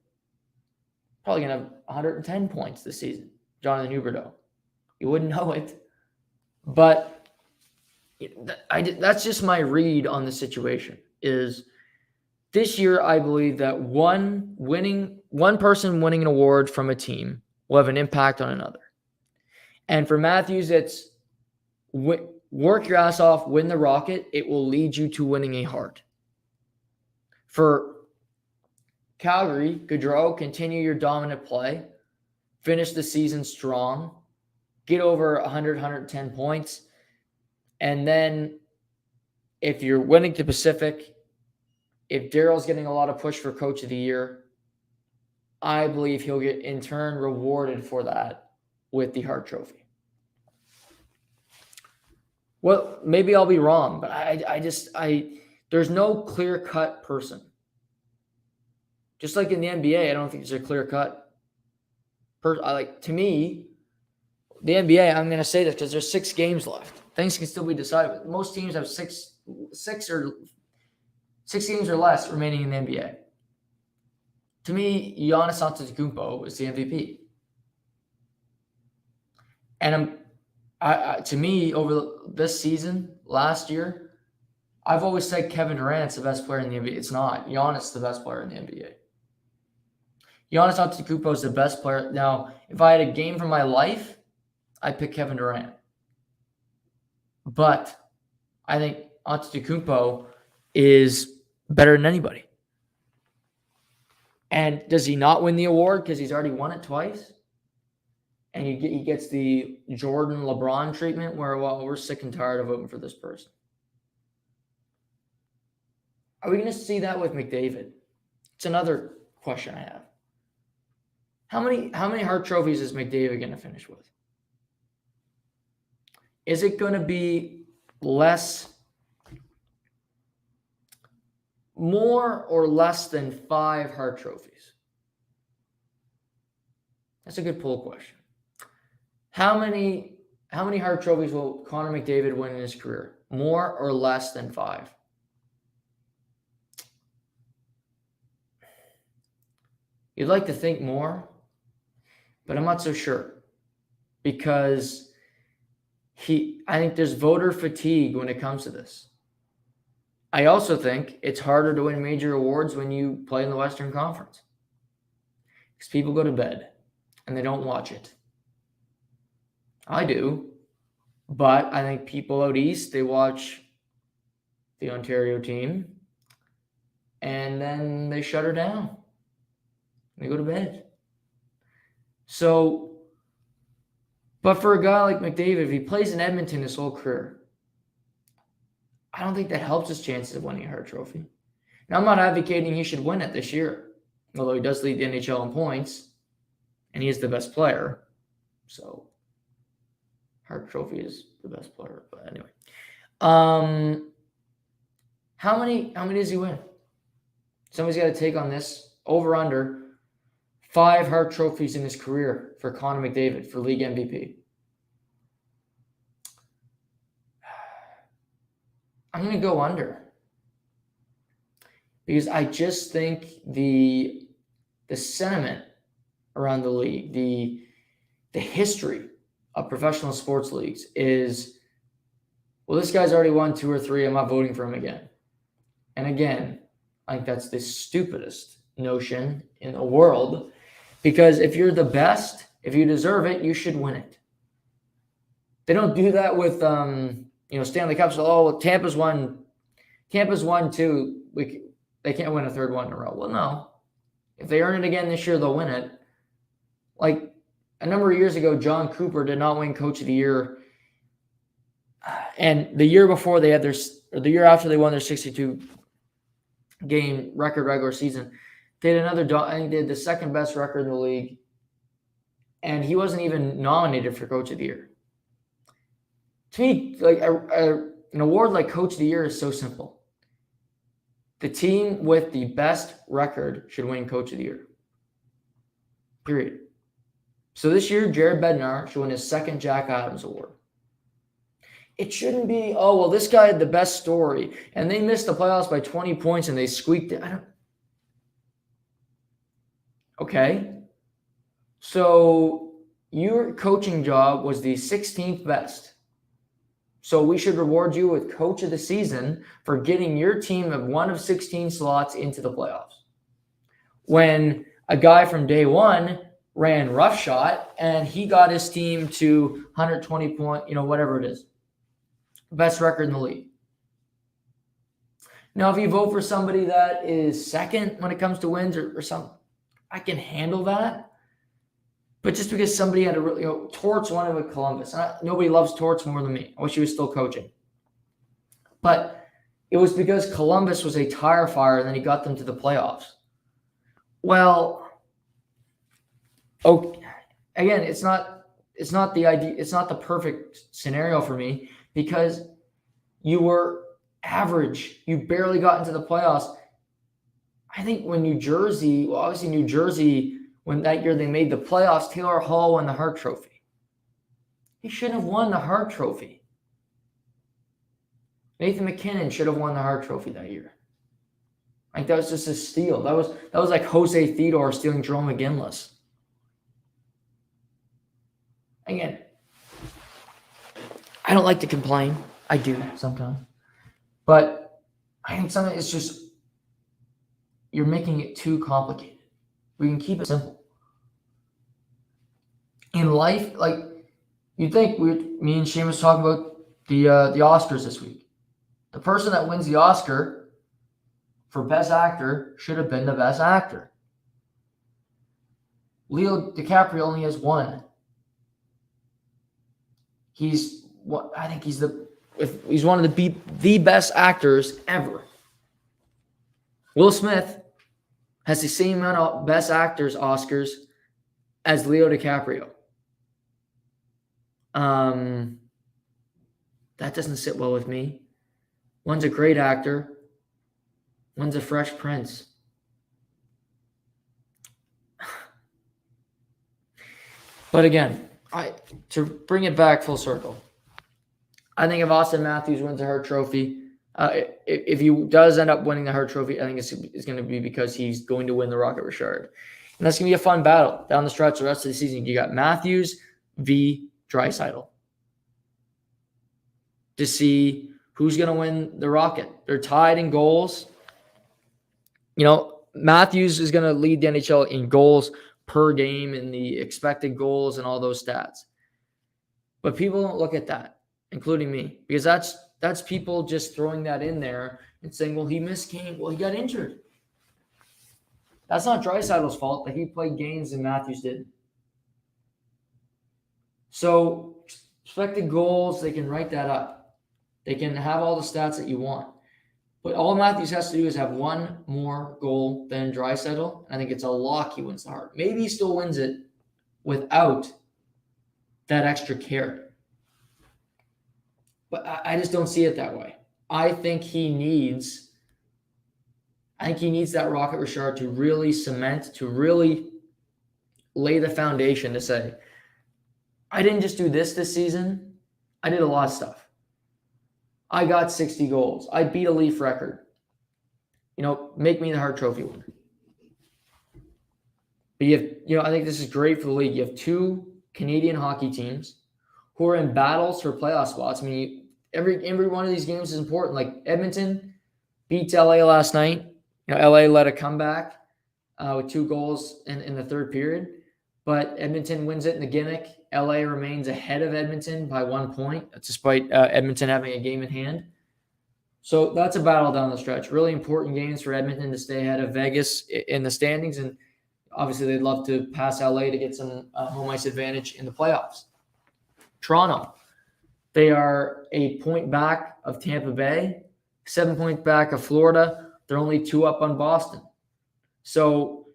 S1: Probably going to have 110 points this season. Jonathan Huberdeau. You wouldn't know it. But that's just my read on the situation. Is this year I believe that one person winning an award from a team will have an impact on another. And for Matthews, it's work your ass off, win the Rocket. It will lead you to winning a Hart. For Calgary, Gaudreau, continue your dominant play. Finish the season strong. Get over 100, 110 points. And then if you're winning the Pacific, if Daryl's getting a lot of push for Coach of the Year, I believe he'll get in turn rewarded for that with the Hart Trophy. Well, maybe I'll be wrong, but there's no clear-cut person. Just like in the NBA, I don't think there's a clear-cut person. To me, the NBA, I'm going to say this because there's 6 games left. Things can still be decided. Most teams have six games or less remaining in the NBA. To me, Giannis Antetokounmpo is the MVP. And to me, over this season, last year, I've always said Kevin Durant's the best player in the NBA. It's not. Giannis is the best player in the NBA. Giannis Antetokounmpo is the best player. Now, if I had a game for my life, I'd pick Kevin Durant. But I think Antetokounmpo is better than anybody. And does he not win the award because he's already won it twice? And he gets the Jordan LeBron treatment where, well, we're sick and tired of voting for this person. Are we going to see that with McDavid? It's another question I have. How many Hart trophies is McDavid going to finish with? Is it going to be more or less than 5 Hart trophies? That's a good poll question. How many Hart trophies will Connor McDavid win in his career? More or less than 5? You'd like to think more, but I'm not so sure because I think there's voter fatigue when it comes to this. I also think it's harder to win major awards when you play in the Western Conference because people go to bed and they don't watch it. I do, but I think people out east, they watch the Ontario team and then they shut her down. They go to bed. So, but for a guy like McDavid, if he plays in Edmonton his whole career, I don't think that helps his chances of winning a Hart Trophy. Now, I'm not advocating he should win it this year, although he does lead the NHL in points, and he is the best player. So, Hart Trophy is the best player. But anyway, how many does he win? Somebody's got to take on this over/under 5 Hart trophies in his career for Connor McDavid for league MVP. I'm going to go under. Because I just think the sentiment around the league, the history of professional sports leagues is, well, this guy's already won 2 or 3. I'm not voting for him again. And again, I think that's the stupidest notion in the world, because if you're the best, if you deserve it, you should win it. They don't do that with Stanley Cups. Oh, well, Tampa's won 2. They can't win a third one in a row. Well, no. If they earn it again this year, they'll win it. Like a number of years ago, John Cooper did not win Coach of the Year. And the year before the year after they won their 62-game record regular season, they had I think they had the second best record in the league. And he wasn't even nominated for Coach of the Year. To me, like an award like Coach of the Year is so simple. The team with the best record should win Coach of the Year. Period. So this year, Jared Bednar should win his second Jack Adams Award. It shouldn't be, oh, well, this guy had the best story, and they missed the playoffs by 20 points, and they squeaked it. Okay. So your coaching job was the 16th best. So we should reward you with Coach of the Season for getting your team of one of 16 slots into the playoffs. When a guy from day one ran roughshod and he got his team to 120 point, whatever it is, best record in the league. Now, if you vote for somebody that is second when it comes to wins or something, I can handle that. But just because somebody had Torts won it with Columbus. Nobody loves Torts more than me. I wish he was still coaching. But it was because Columbus was a tire fire and then he got them to the playoffs. Well, again, it's not the idea. It's not the perfect scenario for me because you were average. You barely got into the playoffs. I think when New Jersey, when that year they made the playoffs, Taylor Hall won the Hart Trophy. He shouldn't have won the Hart Trophy. Nathan McKinnon should have won the Hart Trophy that year. Like that was just a steal. That was like Jose Theodore stealing Jerome McGinless. Again, I don't like to complain. I do sometimes. But I think something is just, you're making it too complicated. We can keep it simple. In life, like you think me and Seamus talking about the Oscars this week. The person that wins the Oscar for Best Actor should have been the Best Actor. Leo DiCaprio only has one. He's one of the best actors ever. Will Smith has the same amount of Best Actors Oscars as Leo DiCaprio. That doesn't sit well with me. One's a great actor. One's a Fresh Prince. But again, to bring it back full circle, I think if Austin Matthews wins the Hart Trophy, if he does end up winning the Hart Trophy, I think it's going to be because he's going to win the Rocket Richard. And that's going to be a fun battle down the stretch the rest of the season. You got Matthews v. Draisaitl to see who's going to win the Rocket. They're tied in goals. Matthews is going to lead the NHL in goals per game and the expected goals and all those stats. But people don't look at that, including me, because that's people just throwing that in there and saying, well, he missed game. Well, he got injured. That's not Draisaitl's fault that he played games and Matthews didn't. So expected goals, they can write that up. They can have all the stats that you want. But all Matthews has to do is have one more goal than Draisaitl. I think it's a lock he wins the Hart. Maybe he still wins it without that extra carry. But I just don't see it that way. I think he needs that Rocket Richard to really cement, to really lay the foundation to say, I didn't just do this season. I did a lot of stuff. I got 60 goals. I beat a Leaf record. Make me the Hart Trophy winner. But I think this is great for the league. You have two Canadian hockey teams who are in battles for playoff spots. I mean, every one of these games is important. Like Edmonton beats LA last night. LA led a comeback with 2 goals in the third period, but Edmonton wins it in the gimmick. LA remains ahead of Edmonton by 1 point, despite Edmonton having a game in hand. So that's a battle down the stretch. Really important games for Edmonton to stay ahead of Vegas in the standings, and obviously they'd love to pass LA to get some home ice advantage in the playoffs. Toronto, they are a point back of Tampa Bay, 7 points back of Florida. They're only 2 up on Boston. So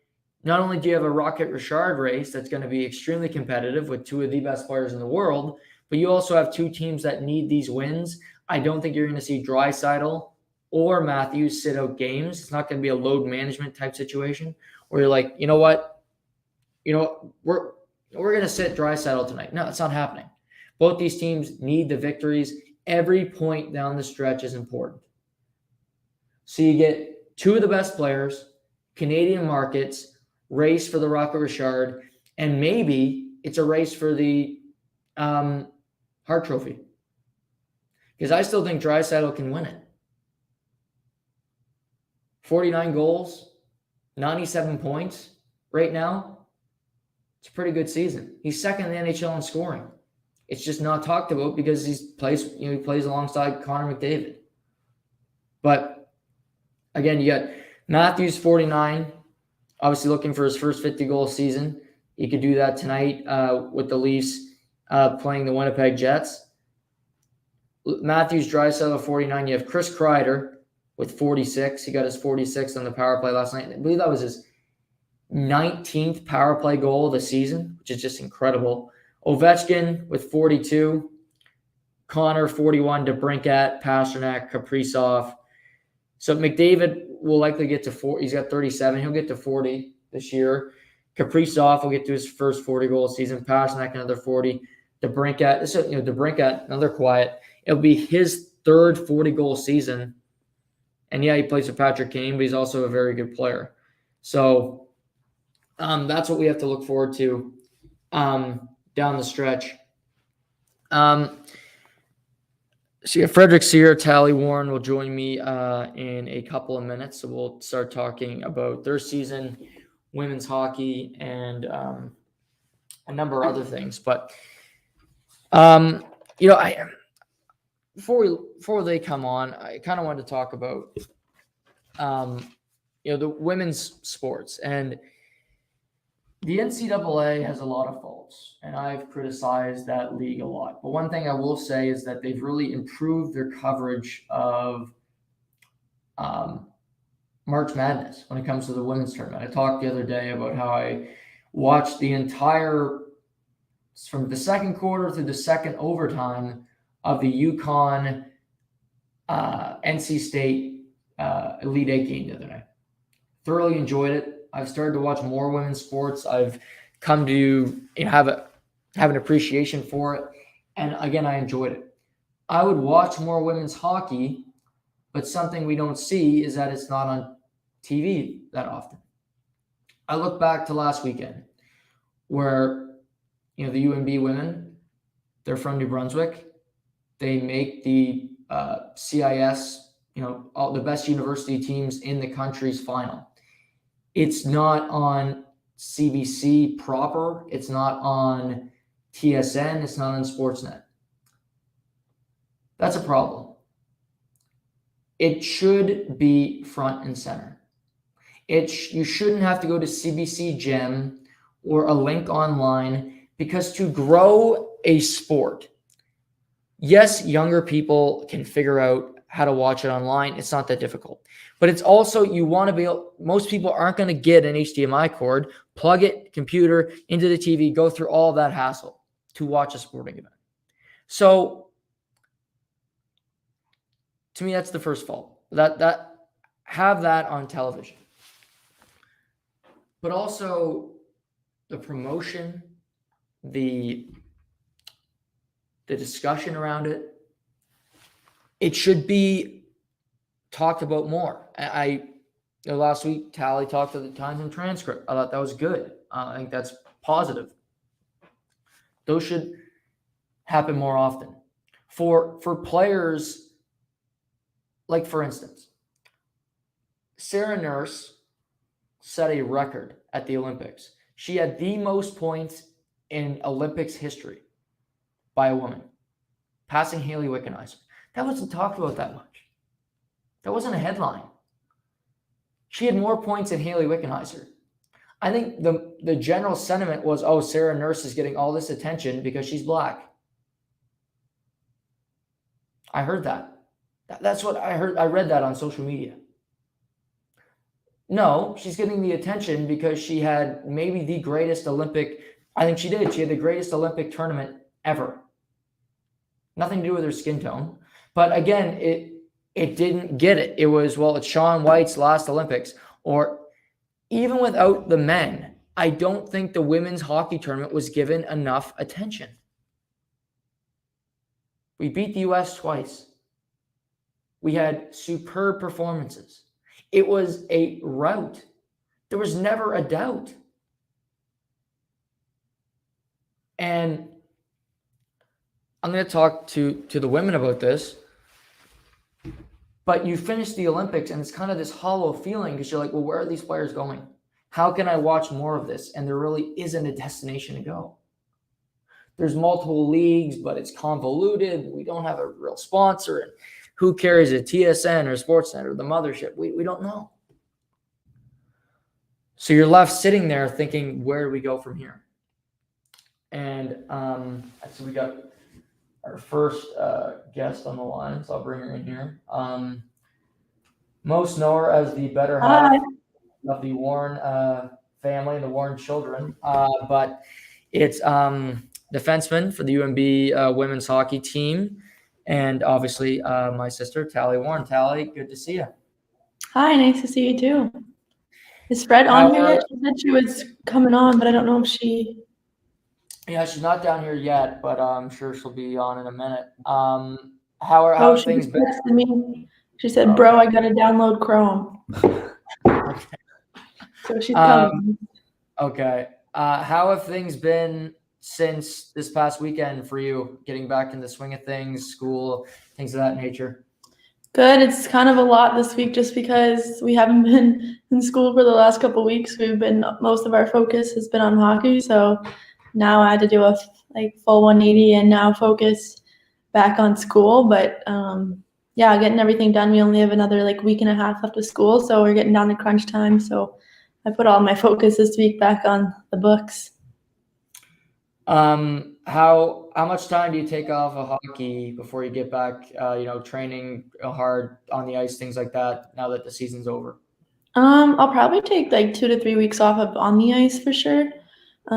S1: not only do you have a Rocket Richard race that's going to be extremely competitive with 2 of the best players in the world, but you also have 2 teams that need these wins. I don't think you're going to see Draisaitl or Matthews sit out games. It's not going to be a load management type situation where you're like, you know what? We're going to sit Draisaitl tonight. No, it's not happening. Both these teams need the victories. Every point down the stretch is important. So you get 2 of the best players, Canadian markets, race for the Rocket Richard, and maybe it's a race for the Hart Trophy. Because I still think Draisaitl can win it. 49 goals, 97 points right now. It's a pretty good season. He's second in the NHL in scoring. It's just not talked about because he plays alongside Connor McDavid. But again, you got Matthews 49, obviously looking for his first 50-goal season. He could do that tonight with the Leafs playing the Winnipeg Jets. Matthews, Draisaitl 49. You have Chris Kreider with 46. He got his 46th on the power play last night. I believe that was his 19th power play goal of the season, which is just incredible. Ovechkin with 42. Connor 41. DeBrincat, Pasternak, Kaprizov. So McDavid will likely get to 40. He's got 37. He'll get to 40 this year. Kaprizov will get to his first 40-goal season. Pasternak another 40. DeBrincat another quiet. It'll be his third 40-goal season. And yeah, he plays with Patrick Kane, but he's also a very good player. So that's what we have to look forward to down the stretch. So yeah, Frederick Sear, Talli Warren will join me in a couple of minutes. So we'll start talking about their season, women's hockey, and a number of other things. But before they come on, I kind of wanted to talk about the women's sports. And the NCAA has a lot of faults, and I've criticized that league a lot. But one thing I will say is that they've really improved their coverage of March Madness when it comes to the women's tournament. I talked the other day about how I watched the entire, from the second quarter through the second overtime of the UConn NC State Elite Eight game the other night. Thoroughly enjoyed it. I've started to watch more women's sports. I've come to have an appreciation for it. And again, I enjoyed it. I would watch more women's hockey, but something we don't see is that it's not on TV that often. I look back to last weekend where, the UNB Women, they're from New Brunswick. They make the CIS, all the best university teams in the country's final. It's not on CBC proper. It's not on TSN. It's not on Sportsnet. That's a problem. It should be front and center. You shouldn't have to go to CBC Gem or a link online, because to grow a sport, yes, younger people can figure out how to watch it online. It's not that difficult. But it's also, you want to be able, most people aren't going to get an HDMI cord, plug it, computer, into the TV, go through all of that hassle to watch a sporting event. So to me, that's the first fault. That have that on television. But also the promotion, the discussion around it. it should be talked about more. Last week, Talli talked to the Times and transcript. I thought that was good. I think that's positive. Those should happen more often. For players, like for instance, Sarah Nurse set a record at the Olympics. She had the most points in Olympics history by a woman, passing Hayley Wickenheiser. That wasn't talked about that much. That wasn't a headline. She had more points than Hayley Wickenheiser. I think the general sentiment was, oh, Sarah Nurse is getting all this attention because she's Black. I heard that. That's what I heard. I read that on social media. No, she's getting the attention because she had maybe the greatest Olympic, I think she did. She had the greatest Olympic tournament ever. Nothing to do with her skin tone. But again, it didn't get it. It was, well, it's Shaun White's last Olympics. Or even without the men, I don't think the women's hockey tournament was given enough attention. We beat the U.S. twice. We had superb performances. It was a rout. There was never a doubt. And I'm going to talk to the women about this. But you finish the Olympics and it's kind of this hollow feeling because you're like, well, where are these players going? How can I watch more of this? And there really isn't a destination to go. There's multiple leagues, but it's convoluted. We don't have a real sponsor. And who carries it? TSN or Sportsnet or the mothership? We don't know. So you're left sitting there thinking, where do we go from here? And so we got our first guest on the line, so I'll bring her in here. Most know her as the better half of the Warren family, the Warren children, but it's defenseman for the UNB women's hockey team, and obviously my sister, Talli Warren. Talli, good to see you.
S2: Hi, nice to see you too. Is Fred on here yet? She said she was coming on, but I don't know if she...
S1: Yeah, she's not down here yet, but I'm sure she'll be on in a minute. How have things been?
S2: Me. She said, bro, I got to download Chrome.
S1: Okay.
S2: So she's coming.
S1: Okay. How have things been since this past weekend for you, getting back in the swing of things, school, things of that nature?
S2: Good. It's kind of a lot this week just because we haven't been in school for the last couple of weeks. Most of our focus has been on hockey, so now I had to do a full 180 and now focus back on school. But getting everything done. We only have another week and a half left of school, so we're getting down to crunch time. So I put all my focus this week back on the books.
S1: How much time do you take off of hockey before you get back, training hard on the ice, things like that, now that the season's over?
S2: I'll probably take 2 to 3 weeks off of on the ice for sure. We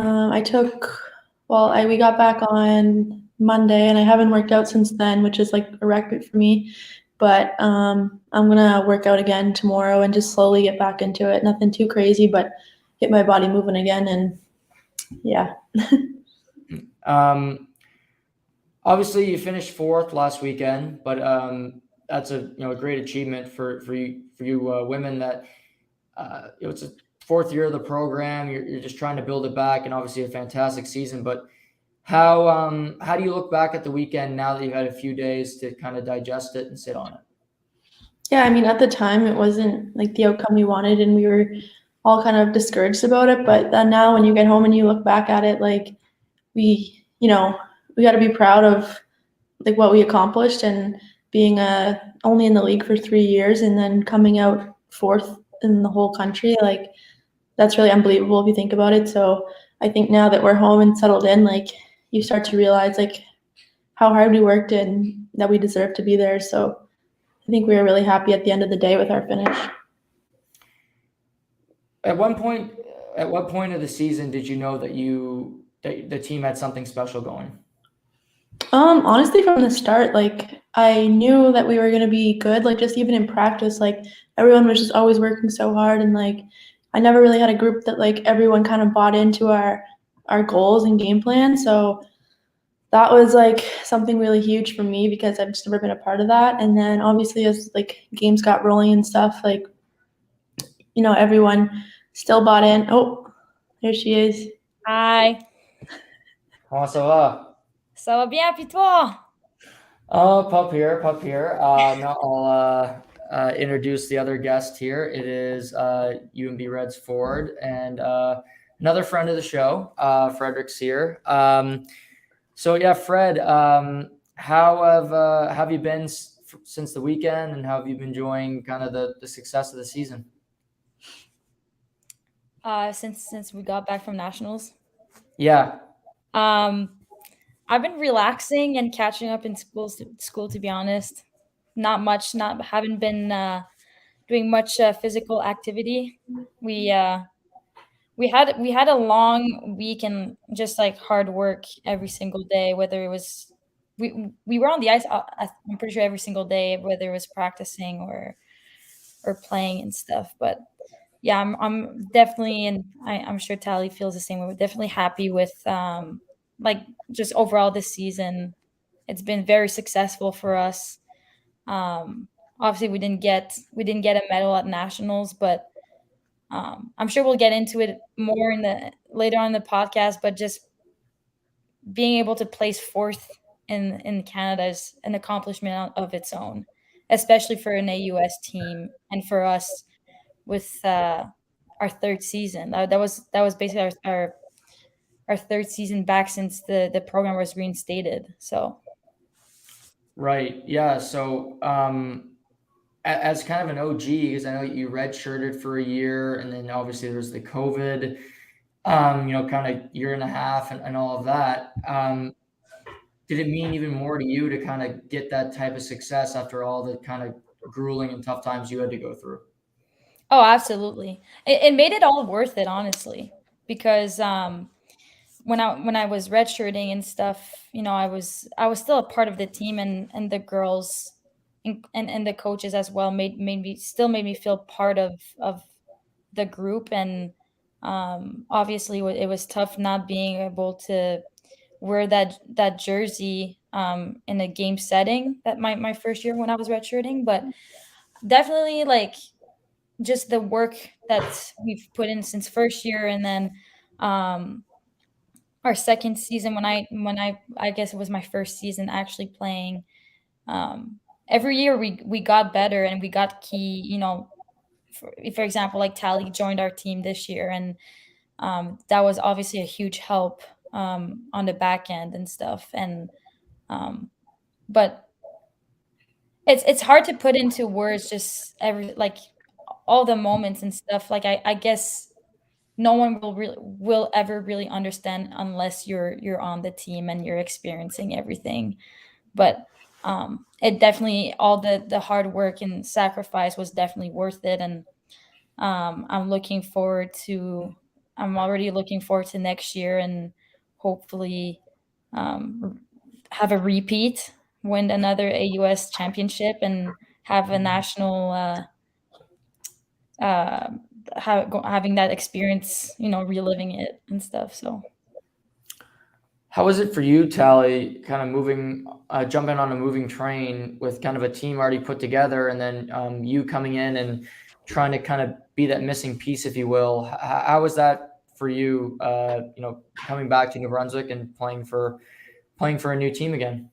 S2: got back on Monday and I haven't worked out since then, which is a record for me. But I'm going to work out again tomorrow and just slowly get back into it. Nothing too crazy, but get my body moving again. And yeah.
S1: Obviously you finished 4th last weekend, but that's a great achievement for you women that it's a 4th year of the program. You're just trying to build it back, and obviously a fantastic season. But how do you look back at the weekend now that you've had a few days to kind of digest it and sit on it?
S2: Yeah, I mean, at the time it wasn't the outcome we wanted, and we were all kind of discouraged about it. But then now when you get home and you look back at it, we got to be proud of what we accomplished, and being only in the league for 3 years and then coming out 4th in the whole country. That's really unbelievable if you think about it. So I think now that we're home and settled in, you start to realize how hard we worked and that we deserve to be there. So I think we were really happy at the end of the day with our finish.
S1: At what point of the season did you know that the team had something special going?
S2: Honestly, from the start, I knew that we were going to be good. Just even in practice, everyone was just always working so hard, and I never really had a group that everyone kind of bought into our goals and game plan. So that was like something really huge for me because I've just never been a part of that. And then obviously as like games got rolling and stuff, like, you know, everyone still bought in. Oh, there she is.
S3: Hi.
S1: Comment ça va?
S3: Ça va bien, puis toi?
S1: Pup here. Now I'll introduce the other guest here. It is UNB Reds forward and another friend of the show, Frederick's here. So yeah, Fred, how have you been since the weekend, and how have you been enjoying kind of the success of the season?
S3: Since we got back from nationals.
S1: Yeah.
S3: I've been relaxing and catching up in school to be honest. Not much, haven't been doing much physical activity. We had a long week and just like hard work every single day, whether it was we were on the ice I'm pretty sure every single day, whether it was practicing or playing and stuff. But yeah, I'm definitely, and I'm sure Talli feels the same way. We're definitely happy with like just overall this season. It's been very successful for us. Obviously we didn't get a medal at nationals, but I'm sure we'll get into it more in the later on in the podcast. But just being able to place fourth in Canada is an accomplishment of its own, especially for an AUS team and for us with our third season. That was basically our third season back since the program was reinstated. So
S1: Right. Yeah. So as kind of an OG, because I know you redshirted for a year, and then obviously there was the COVID, kind of year and a half and all of that. Did it mean even more to you to kind of get that type of success after all the kind of grueling and tough times you had to go through?
S3: oh, absolutely. It made it all worth it, honestly, because when I was redshirting and stuff, I was still a part of the team, and the girls and the coaches as well made me feel part of the group. And obviously it was tough not being able to wear that jersey in a game setting that my first year when I was redshirting. But definitely, like, just the work that we've put in since first year, and then our second season when I guess it was my first season actually playing. Every year we got better, and we got key, for example, like Talli joined our team this year, and that was obviously a huge help on the back end and stuff. And but it's hard to put into words just all the moments and stuff. Like, I guess no one will ever really understand unless you're on the team and you're experiencing everything. But it definitely, all the hard work and sacrifice was definitely worth it. And I'm already looking forward to next year, and hopefully have a repeat, win another AUS championship, and have a national having that experience, reliving it and stuff. So
S1: How was it for you, Talli, kind of jumping on a moving train with kind of a team already put together, and then you coming in and trying to kind of be that missing piece, if you will? How was that for you, coming back to New Brunswick and playing for a new team again?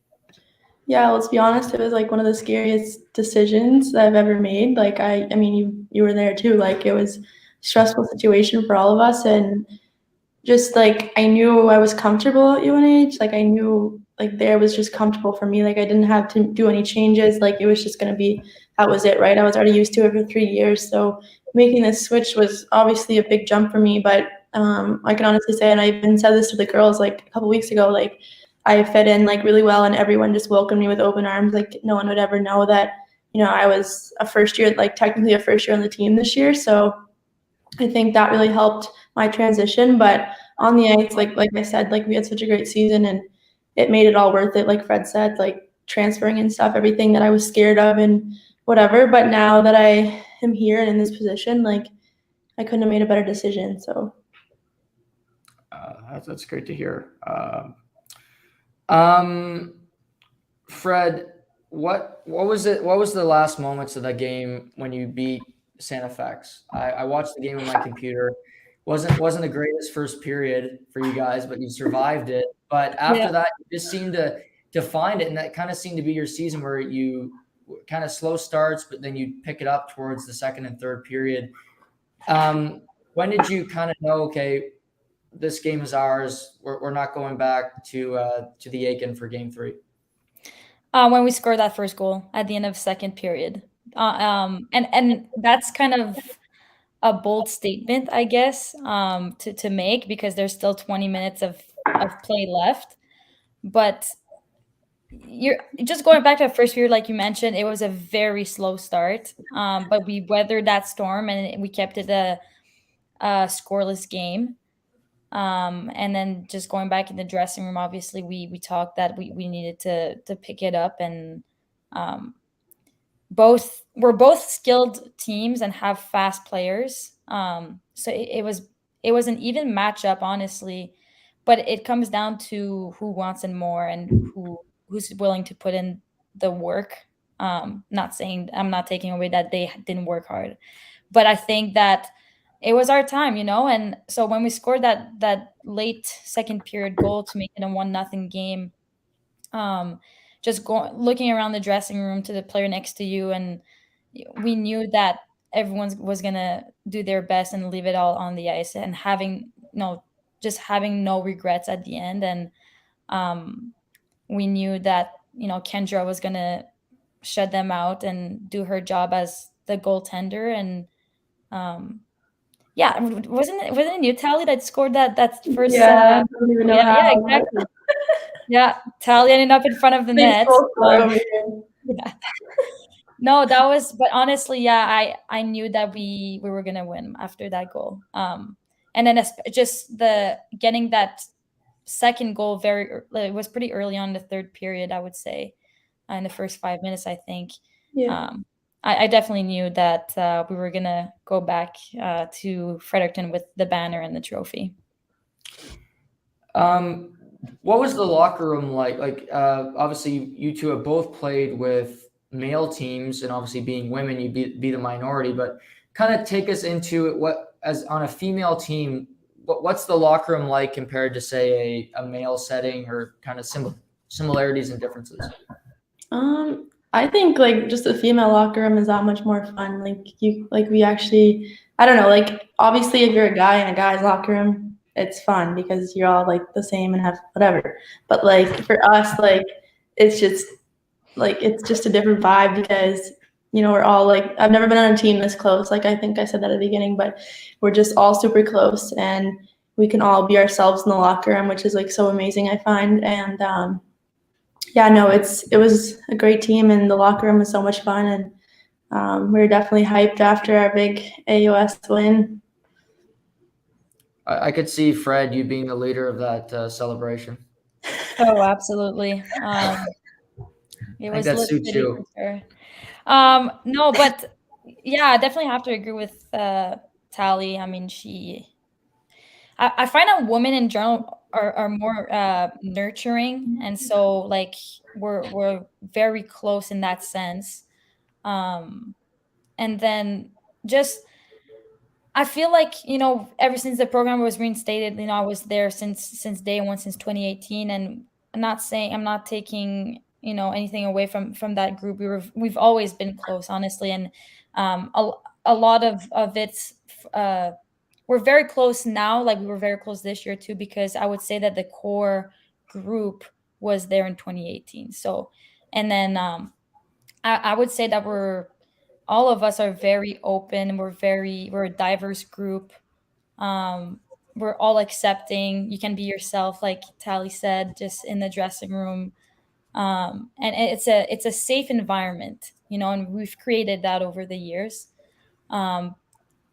S2: Yeah, let's be honest, it was like one of the scariest decisions that I've ever made. Like I mean, you were there too. Like, it was a stressful situation for all of us, and just like I knew I was comfortable at UNH. Like, I knew like there was just comfortable for me. Like, I didn't have to do any changes. Like, it was just gonna be, that was it, right? I was already used to it for 3 years. So making this switch was obviously a big jump for me. But I can honestly say, and I even said this to the girls like a couple weeks ago, like, I fit in like really well, and everyone just welcomed me with open arms. Like, no one would ever know that, I was a first year, like technically a first year on the team this year. So I think that really helped my transition. But on the ice, like I said, like, we had such a great season, and it made it all worth it. Like Fred said, like transferring and stuff, everything that I was scared of and whatever. But now that I am here and in this position, like, I couldn't have made a better decision. So
S1: That's great to hear. Fred, what was it? What was the last moments of that game when you beat Santa Fe? I watched the game on my computer. Wasn't the greatest first period for you guys, but you survived it. But
S3: Yeah.
S1: after that, you just seemed to find it, and that kind of seemed to be your season where you kind of slow starts, but then you pick it up towards the second and third period. When did you kind of know, okay, this game is ours. We're not going back to the Aiken for game 3?
S3: When we scored that first goal at the end of second period. And that's kind of a bold statement, I guess, to make, because there's still 20 minutes of play left. But you're just going back to the first period, like you mentioned, it was a very slow start. But we weathered that storm and we kept it a scoreless game. And then just going back in the dressing room, obviously we talked that we needed to pick it up, and we're both skilled teams and have fast players. So it was an even matchup, honestly, but it comes down to who wants it more and who's willing to put in the work. Not saying, I'm not taking away that they didn't work hard, but I think that it was our time, and so when we scored that late second period goal to make it a 1-0 game, just looking around the dressing room to the player next to you, and we knew that everyone was gonna do their best and leave it all on the ice, and having no regrets at the end. And we knew that Kendra was gonna shut them out and do her job as the goaltender. And yeah, wasn't it you, Talli, that scored that first?
S2: Yeah, I don't even know how.
S3: Yeah, exactly. Yeah, Talli ended up in front of the net. Yeah. No, that was, but honestly, yeah, I knew that we were gonna win after that goal. And then just getting that second goal it was pretty early on in the third period, I would say, in the first 5 minutes, I think.
S2: Yeah.
S3: I definitely knew that we were gonna go back to Fredericton with the banner and the trophy.
S1: What was the locker room like? Like, obviously, you two have both played with male teams, and obviously, being women, you be the minority. But kind of take us into it. As on a female team, what's the locker room like compared to, say, a male setting, or kind of similarities and differences?
S2: I think like just the female locker room is that much more fun. We actually, I don't know, like obviously if you're a guy in a guy's locker room, it's fun because you're all like the same and have whatever. But like for us, like it's just a different vibe because we're all like, I've never been on a team this close. Like I think I said that at the beginning, but we're just all super close and we can all be ourselves in the locker room, which is like so amazing, I find. And yeah, no, it was a great team and the locker room was so much fun, and we were definitely hyped after our big AUS win.
S1: I could see, Fred, you being the leader of that celebration.
S3: Oh, absolutely. It was
S1: that
S3: lit
S1: suits
S3: city
S1: you.
S3: for sure. No, but yeah, I definitely have to agree with Talli. I mean, I find that women in general are more nurturing, and so like we're very close in that sense. And then just I feel like ever since the program was reinstated, I was there since day one, since 2018, and I'm not taking anything away from that group. We've always been close, honestly, and a lot of it's we're very close now. Like we were very close this year too, because I would say that the core group was there in 2018. So, and then I would say that all of us are very open. We're a diverse group. We're all accepting. You can be yourself, like Talli said, just in the dressing room. And it's a safe environment, and we've created that over the years.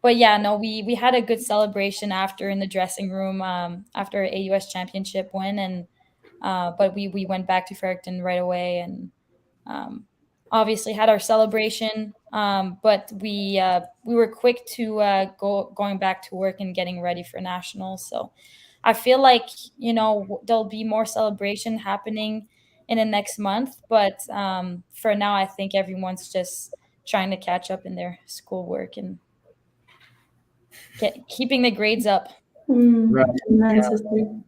S3: But yeah, no, we had a good celebration after in the dressing room, after AUS championship win, and but we went back to Fredericton right away, and obviously had our celebration. But we were quick to going back to work and getting ready for nationals. So I feel like, there'll be more celebration happening in the next month. But for now, I think everyone's just trying to catch up in their schoolwork and keeping the grades up.
S1: Right.
S2: Nice sister.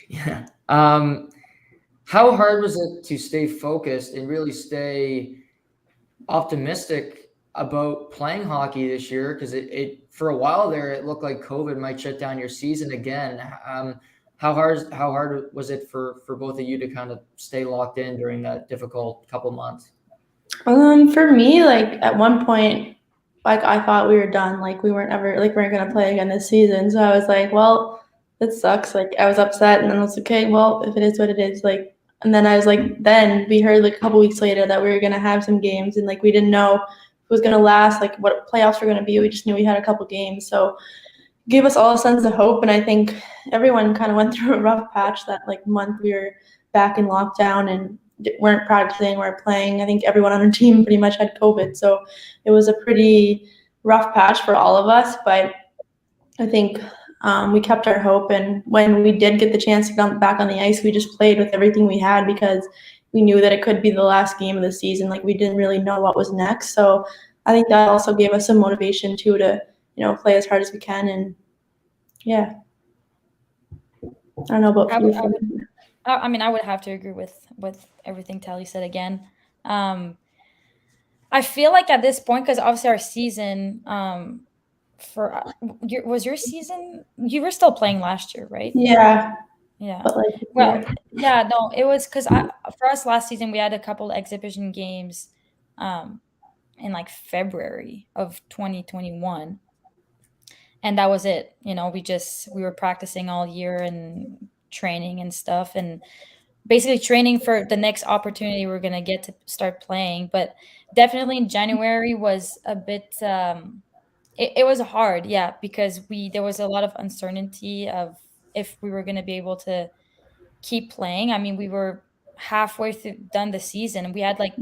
S1: Yeah. How hard was it to stay focused and really stay optimistic about playing hockey this year? Because it for a while there, it looked like COVID might shut down your season again. How hard was it for both of you to kind of stay locked in during that difficult couple months?
S2: For me, like at one point, like I thought we were done. Like we weren't gonna play again this season. So I was like, well, it sucks. Like I was upset, and then I was like, okay, well, if it is what it is, like. And then I was like, then we heard like a couple weeks later that we were gonna have some games, and like we didn't know if it was gonna last, like what playoffs were gonna be. We just knew we had a couple games, so it gave us all a sense of hope. And I think everyone kind of went through a rough patch that like month we were back in lockdown and weren't practicing, weren't playing. I think everyone on our team pretty much had COVID, so it was a pretty rough patch for all of us. But I think we kept our hope, and when we did get the chance to come back on the ice, we just played with everything we had because we knew that it could be the last game of the season. Like we didn't really know what was next, so I think that also gave us some motivation too to play as hard as we can. And yeah, I don't know about you.
S3: I would have to agree with everything Talli said again. I feel like at this point, because obviously our season was your season, you were still playing last year, right?
S2: Yeah.
S3: But no, it was because for us last season we had a couple of exhibition games in like February of 2021, and that was it. We were practicing all year and training and stuff, and basically training for the next opportunity we're going to get to start playing. But definitely in January was a bit it was hard, yeah, because there was a lot of uncertainty of if we were going to be able to keep playing. I mean, we were halfway done the season, and we had like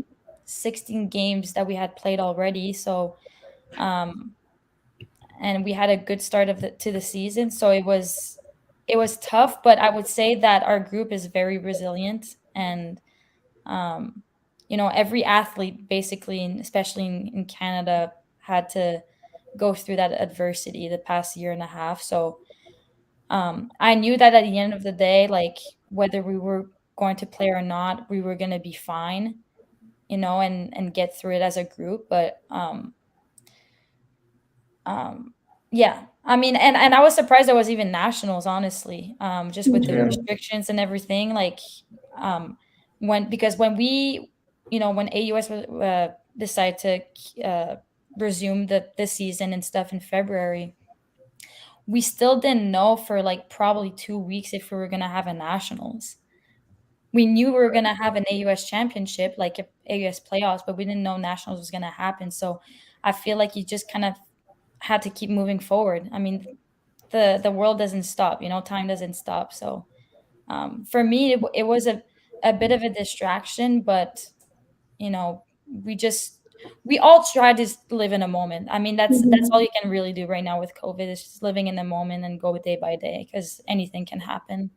S3: 16 games that we had played already. So and we had a good start to the season, so it was tough. But I would say that our group is very resilient, and every athlete basically, especially in Canada, had to go through that adversity the past year and a half. So I knew that at the end of the day, like whether we were going to play or not, we were going to be fine, and get through it as a group. But yeah, I mean, and I was surprised there was even nationals, honestly, just with the restrictions and everything. Like, because when when AUS decided to resume the season and stuff in February, we still didn't know for like probably 2 weeks if we were gonna have a nationals. We knew we were gonna have an AUS championship, like AUS playoffs, but we didn't know nationals was gonna happen. So I feel like you just kind of had to keep moving forward. I mean, the world doesn't stop, time doesn't stop. So for me, it was a bit of a distraction, but we all try to live in a moment. I mean, that's all you can really do right now with COVID, is just living in the moment and go day by day, because anything can happen.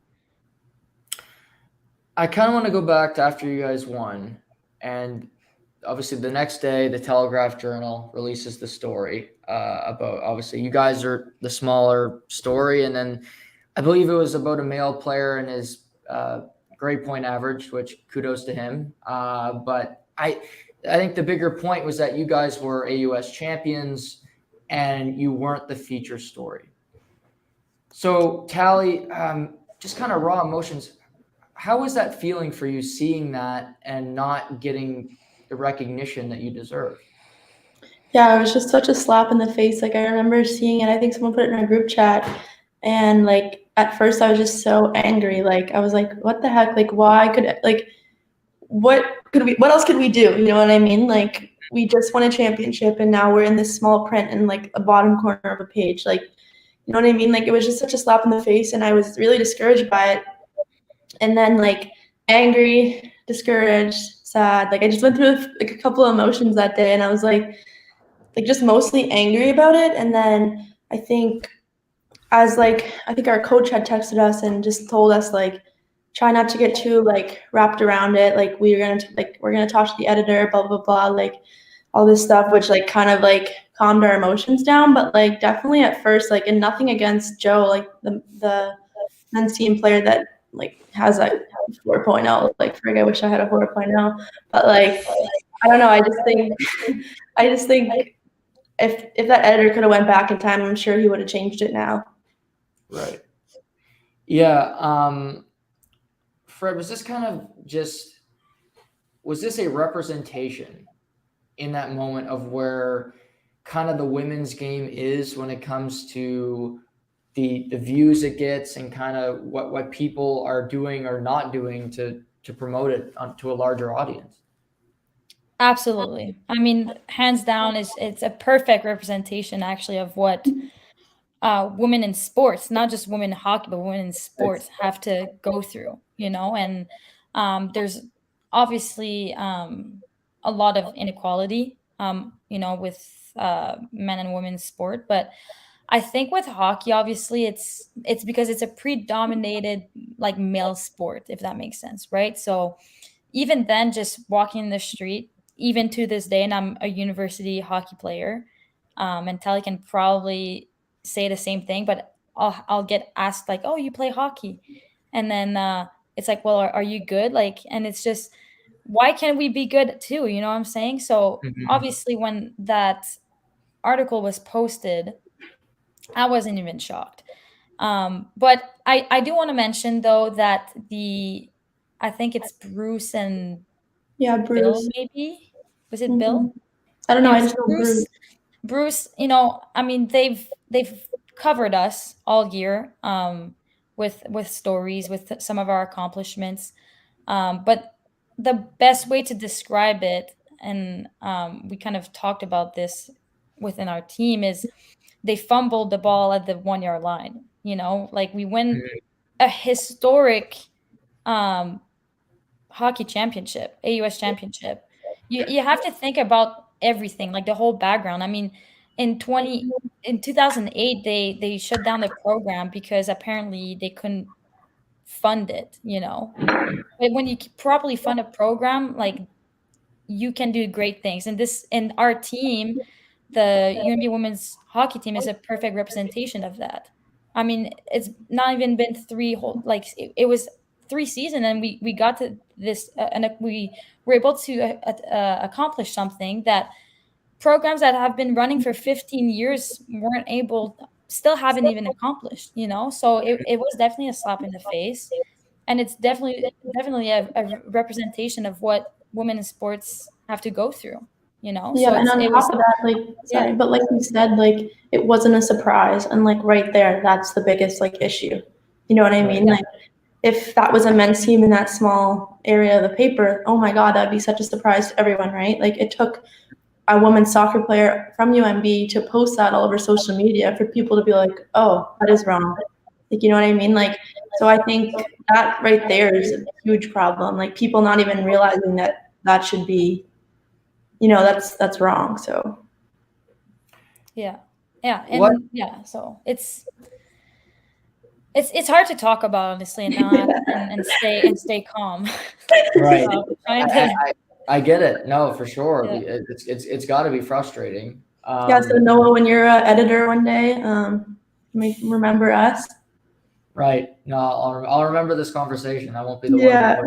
S1: I kind of want to go back to after you guys won, and obviously the next day the Telegraph Journal releases the story about, obviously you guys are the smaller story, and then I believe it was about a male player and his grade point average, which kudos to him. But I think the bigger point was that you guys were AUS champions and you weren't the feature story. So Talli, just kind of raw emotions. How was that feeling for you, seeing that and not getting the recognition that you deserve?
S2: Yeah, it was just such a slap in the face. Like I remember seeing it. I think someone put it in our group chat, and like at first I was just so angry. Like I was like, "What the heck? Like why could what else could we do?" You know what I mean? Like we just won a championship, and now we're in this small print in like a bottom corner of a page. Like, you know what I mean? Like it was just such a slap in the face, and I was really discouraged by it. And then like angry, discouraged, sad. Like I just went through like a couple of emotions that day, and I was like just mostly angry about it. And then I think as like I think our coach had texted us and just told us like try not to get too like wrapped around it. Like we're gonna talk to the editor, blah blah blah, like all this stuff, which like kind of like calmed our emotions down. But like definitely at first, like, and nothing against Joe, like the men's team player that like has a 4.0. Like frig, I wish I had a 4.0. But like I don't know. I just think if that editor could have went back in time, I'm sure he would have changed it now.
S1: Right. Yeah. Fred, was this a representation in that moment of where kind of the women's game is when it comes to the views it gets and kind of what people are doing or not doing to promote it to a larger audience?
S3: Absolutely. I mean, hands down, it's a perfect representation actually of what women in sports, not just women in hockey, but women in sports have to go through, and there's obviously a lot of inequality, with men and women's sport. But I think with hockey, obviously, it's because it's a predominated like male sport, if that makes sense, right? So even then, just walking the street, even to this day, and I'm a university hockey player, and Talli can probably say the same thing, but I'll get asked like, "Oh, you play hockey," and then it's like, "Well, are you good?" Like, and it's just, why can't we be good too? You know what I'm saying? So obviously, when that article was posted, I wasn't even shocked. But I do want to mention though that I think it's Bruce and
S2: Yeah,
S3: Bill,
S2: Bruce.
S3: maybe. Was it Bill?
S2: I don't know. I
S3: Anyways,
S2: just know Bruce.
S3: Bruce, I mean, they've covered us all year, with stories, with some of our accomplishments. But the best way to describe it, and we kind of talked about this within our team, is they fumbled the ball at the 1 yard line. Like we win a historic um, hockey championship, AUS championship. You have to think about everything, like the whole background. I mean, in 2008, they shut down the program because apparently they couldn't fund it. But when you properly fund a program, like, you can do great things. And our team, the UNB women's hockey team, is a perfect representation of that. I mean, it's not even been it was 3 seasons, and we got to this, and we were able to accomplish something that programs that have been running for 15 years still haven't even accomplished. So it was definitely a slap in the face, and it's definitely a representation of what women in sports have to go through.
S2: Yeah,
S3: So
S2: and on
S3: it
S2: top
S3: was
S2: of that, like, sorry,
S3: yeah.
S2: but like you said, like it wasn't a surprise, and like right there, that's the biggest like issue. You know what I mean?
S3: Yeah.
S2: Like, if that was a men's team in that small area of the paper, oh my God, that'd be such a surprise to everyone, right? Like, it took a women's soccer player from UNB to post that all over social media for people to be like, oh, that is wrong. Like, you know what I mean? Like, so I think that right there is a huge problem. Like, people not even realizing that that should be, that's wrong. So
S3: Yeah. So it's hard to talk about, honestly, and stay calm.
S1: Right.
S3: Trying to,
S1: I get it. No, for sure.
S3: yeah.
S1: It's got to be frustrating.
S2: yeah, so Noah, when you're an editor one day, remember us.
S1: Right. No, I'll remember this conversation. I won't be the one
S2: Yeah.
S1: to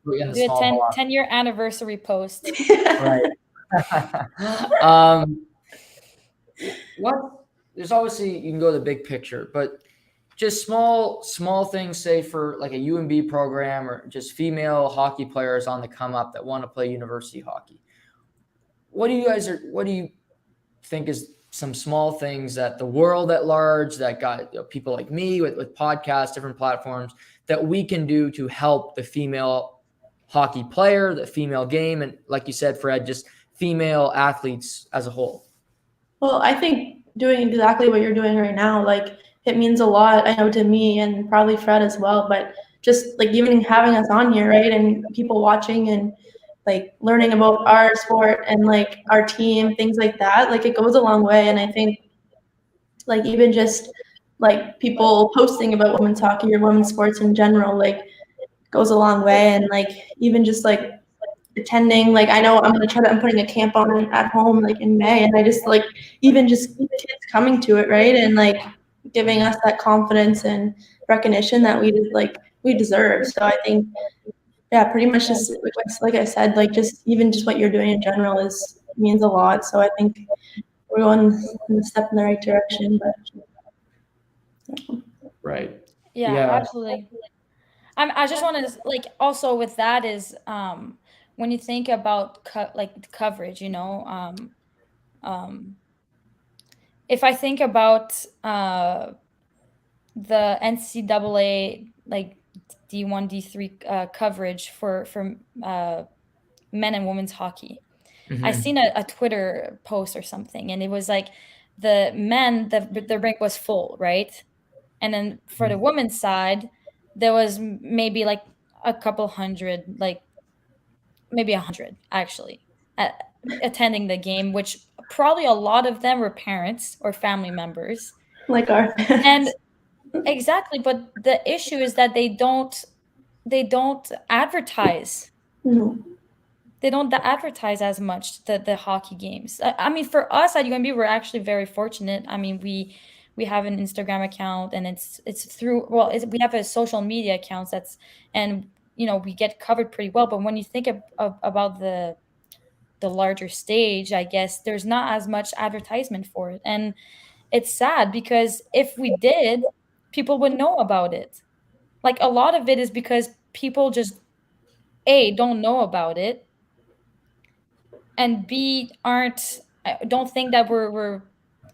S1: put you in the
S3: Do a
S1: small box.
S3: 10-year anniversary post.
S1: Right. There's obviously, you can go to the big picture, but just small things, say for like a UNB program or just female hockey players on the come up that want to play university hockey. What do you think is some small things that the world at large, that got people like me with podcasts, different platforms, that we can do to help the female hockey player, the female game, and like you said, Fred, just female athletes as a whole?
S2: Well, I think doing exactly what you're doing right now, like, it means a lot, I know, to me and probably Fred as well, but just like even having us on here, right, and people watching and like learning about our sport and like our team, things like that, like it goes a long way. And I think like even just like people posting about women's hockey or women's sports in general, like goes a long way. And like even just like attending, like I know I'm putting a camp on at home like in May, and I just like even just kids coming to it, right, and like giving us that confidence and recognition that we deserve. So I think, yeah, pretty much just like I said, like just even just what you're doing in general means a lot. So I think we're going in a step in the right direction. But
S1: Right.
S3: Yeah,
S1: Yeah.
S3: absolutely. I just wanted to like also with that is when you think about like coverage, if I think about the NCAA like D1 D3 coverage for men and women's hockey. I
S1: Mhm.
S3: seen a Twitter post or something, and it was like the men, the rink was full, right? And then for the women's side, there was maybe like a couple hundred, like maybe 100 actually, attending the game, which probably a lot of them were parents or family members.
S2: like our
S3: And exactly, but the issue is that they don't advertise.
S2: Mhm.
S3: They don't advertise as much the hockey games. I mean, for us at UNB, we're actually very fortunate. I mean, we have an Instagram account, and it's through we have a social media account and we get covered pretty well. But when you think about the larger stage, I guess there's not as much advertisement for it, and it's sad because if we did, people would know about it. Like a lot of it is because people just don't know about it, and B aren't I don't think that we're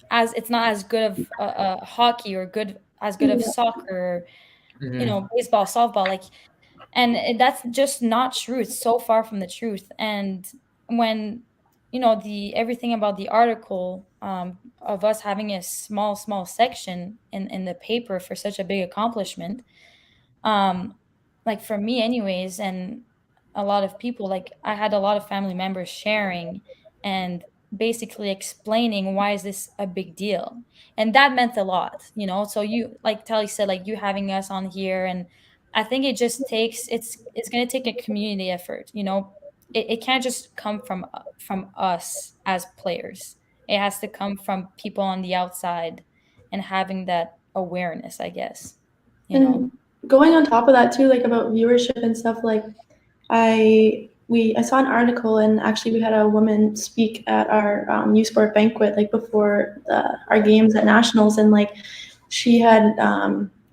S3: as it's not as good of hockey or good of
S2: Yeah.
S3: soccer,
S1: Mhm.
S3: baseball, softball, like, and that's just not true. It's so far from the truth. And when the everything about the article of us having a small section in the paper for such a big accomplishment, um like for me anyways, and a lot of people, like I had a lot of family members sharing and basically explaining why is this a big deal, and that meant a lot, so you, like Talli said, like you having us on here, and I think it just takes it's going to take a community effort. It can't just come from us as players. It has to come from people on the outside and having that awareness, I guess you know
S2: And going on top of that too, like about viewership and stuff, like I saw an article, and actually we had a woman speak at our U Sport banquet like before our games at nationals, and like she had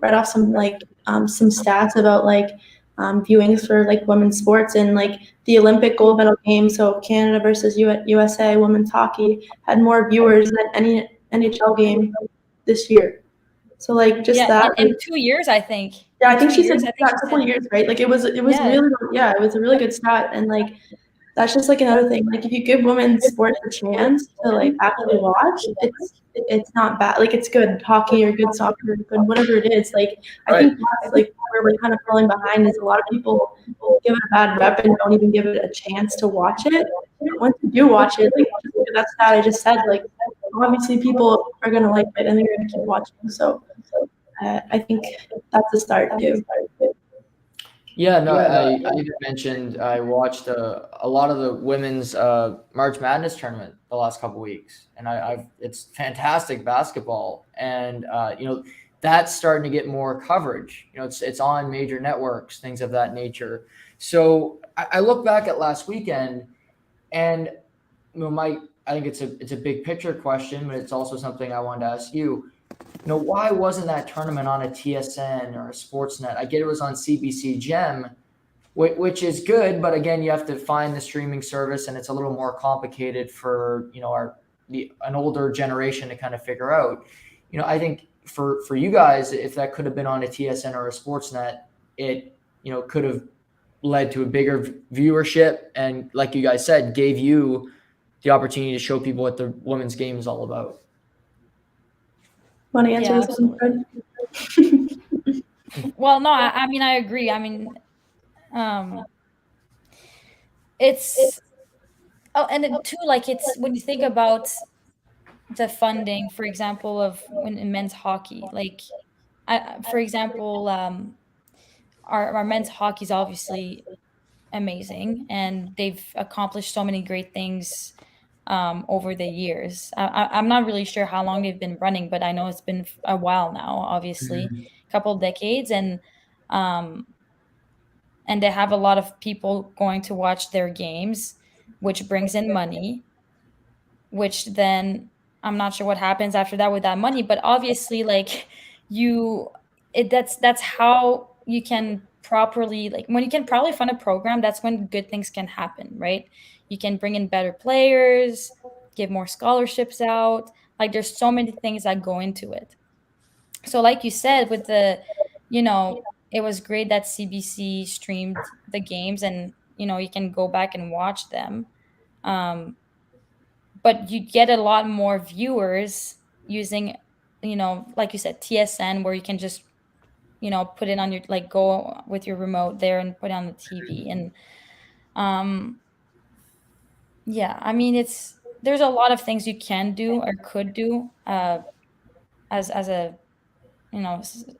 S2: read off some stats about like viewings for like women's sports, and like the Olympic gold medal game, so Canada versus USA women's hockey had more viewers than any NHL game this year. So like just
S3: Yeah,
S2: that, like,
S3: in 2 years, I think.
S2: yeah, I
S3: In
S2: think
S3: 2
S2: she said
S3: years, I think
S2: yeah,
S3: she
S2: a couple
S3: said.
S2: of years, right? Like it was
S3: Yeah.
S2: really, yeah, it was a really good stat. And like that's just like another thing. Like if you give women's sports a chance to like actually watch, it's not bad. Like it's good hockey or good soccer or good whatever it is. Like I
S1: Right.
S2: think that's like where we're kind of falling behind is a lot of people give it a bad rep and don't even give it a chance to watch it. But once you do watch it, like just look at that stat I just said, like obviously people are gonna like it and they're gonna keep watching. So I think that's a start too.
S1: Yeah, no, I even mentioned I watched a lot of the women's March Madness tournament the last couple weeks, and it's fantastic basketball, and that's starting to get more coverage. It's on major networks, things of that nature. So I look back at last weekend, and I think it's a big picture question, but it's also something I wanted to ask you. Why wasn't that tournament on a TSN or a Sportsnet? I get it was on CBC Gem, which is good, but again, you have to find the streaming service, and it's a little more complicated for an older generation to kind of figure out. I think for you guys, if that could have been on a TSN or a Sportsnet, it could have led to a bigger viewership, and like you guys said, gave you the opportunity to show people what the women's game is all about.
S2: Want to answer
S3: Yeah,
S2: this one,
S3: absolutely.
S2: Fred?
S3: Well, no, I mean, I agree. I mean, um, it's and then too, like it's when you think about the funding, for example, of when in men's hockey. Like, for example, our men's hockey is obviously amazing, and they've accomplished so many great things over the years. I'm not really sure how long they've been running, but I know it's been a while now, obviously,
S1: Mhm.
S3: a couple of decades, um, and they have a lot of people going to watch their games, which brings in money, which then I'm not sure what happens after that with that money, but obviously, like, you that's how you can properly, like, when you can probably fund a program, that's when good things can happen, right? You can bring in better players, give more scholarships out. Like, there's so many things that go into it. So like you said, with the, it was great that CBC streamed the games, and you can go back and watch them. Um, but you get a lot more viewers using, like you said, TSN, where you can just, put it on your, like, go with your remote there and put it on the TV. And um yeah, I mean, there's a lot of things you can do or could do as a,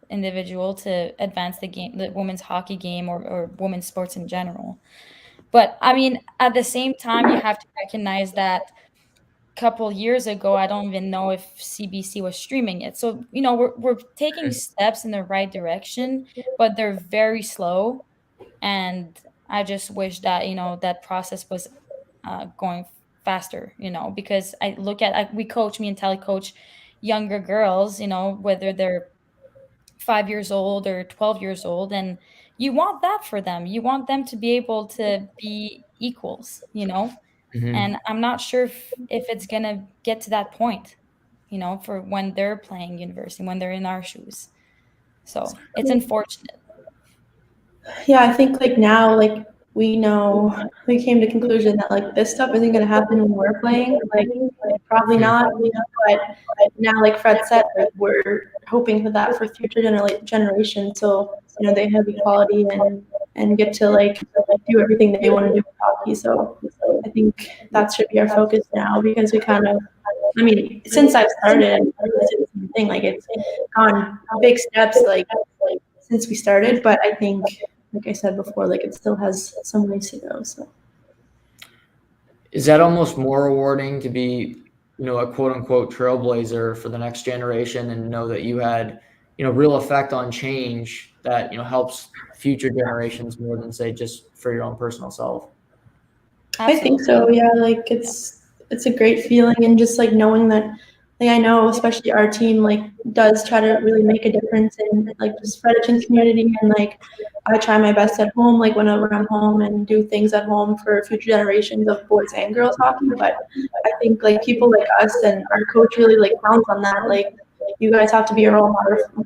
S3: individual to advance the game, the women's hockey game, or women's sports in general. But I mean, at the same time, you have to recognize that couple years ago, I don't even know if CBC was streaming it. So, we're taking steps in the right direction, but they're very slow. And I just wish that, that process was going faster, because we coach, me and Talli coach younger girls, whether they're 5 years old or 12 years old. And you want that for them. You want them to be able to be equals,
S1: Mhm.
S3: and I'm not sure if it's gonna get to that point, for when they're playing university, when they're in our shoes. So it's unfortunate.
S2: Yeah, I think like now, like we know, we came to conclusion that like this stuff isn't gonna happen when we're playing. Like probably
S1: Mhm.
S2: not, but now, like Fred said, like we're hoping for that for future generations. So they have equality and get to like do everything they want to do with hockey. So I think that should be our focus now because we kind of, I mean, since I've started, it's the same thing. Like it's gone big steps, like since we started, but I think, like I said before, like it still has some ways to go. So
S1: Is that almost more rewarding to be, a quote unquote trailblazer for the next generation and know that you had, real effect on change that, helps future generations more than say just for your own personal self?
S2: I think
S3: Absolutely.
S2: so. Yeah, like
S3: Yeah.
S2: it's a great feeling, and just like knowing that, like I know, especially our team, like does try to really make a difference in like just Fredericton community, and like I try my best at home, like whenever I'm home, and do things at home for future generations of boys and girls hockey. But I think like people like us and our coach really like counts on that. Like you guys have to be a role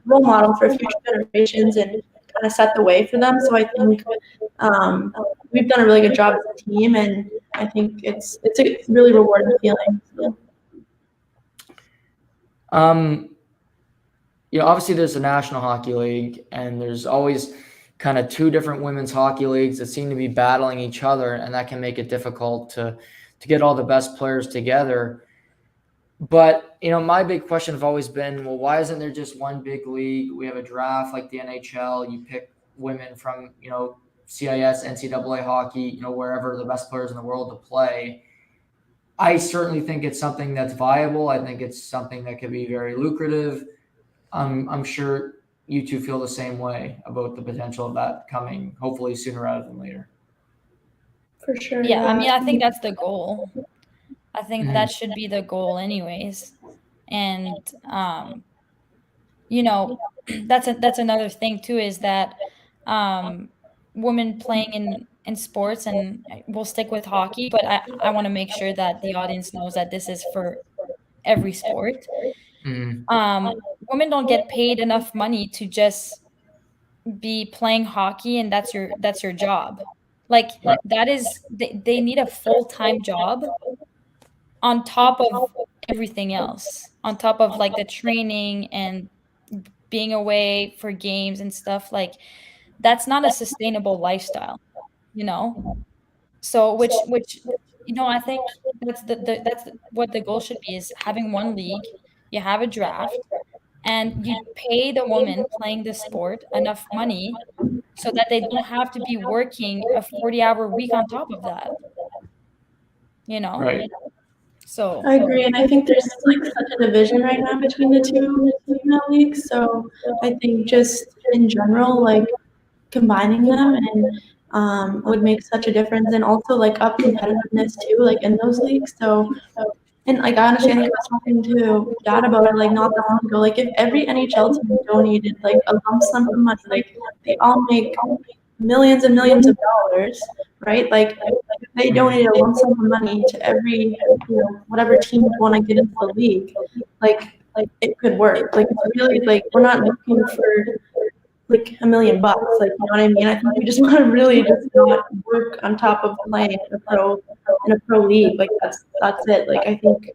S2: model for future generations and kind of set the way for them. So I think we've done a really good job as a team, and I think it's a really rewarding feeling. So.
S1: Um, obviously there's the National Hockey League, and there's always kind of two different women's hockey leagues that seem to be battling each other, and that can make it difficult to get all the best players together. But, my big question have always been, well, why isn't there just one big league? We have a draft like the NHL. You pick women from, CIS, NCAA hockey, wherever the best players in the world to play. I certainly think it's something that's viable. I think it's something that could be very lucrative. I'm sure you two feel the same way about the potential of that coming, hopefully sooner rather than later.
S2: For sure,
S3: Yeah, I
S2: yeah.
S3: mean, I think that's the goal. I think
S1: Mhm.
S3: that should be the goal anyways. And you know, that's another thing too, is that um women playing in sports, and we'll stick with hockey, but I want to make sure that the audience knows that this is for every sport.
S1: Mhm.
S3: Women don't get paid enough money to just be playing hockey and that's your job. Like,
S1: Right.
S3: that is, they need a full-time job on top of everything else, on top of like the training and being away for games and stuff. Like, that's not a sustainable lifestyle, you know? So which I think that's what the goal should be, is having one league. You have a draft, and you pay the woman playing the sport enough money so that they don't have to be working a 40-hour week on top of that, you know?
S1: Right.
S3: So,
S2: I agree, and I think there's like such a division right now between the two female leagues. So I think just in general, like combining them and would make such a difference, and also like up competitiveness too, like in those leagues. So and like I understand, I think I was talking to Dad about it like not that long ago. Like if every NHL team donated like a lump sum of money, like they all make millions and millions of dollars, right? Like if they donated a lump sum of money to every whatever teams want to get into the league, like it could work. Like it's really like we're not looking for like $1 million. Like, you know what I mean? I think we just want to really just not work on top of playing in a pro league. Like that's it. Like I think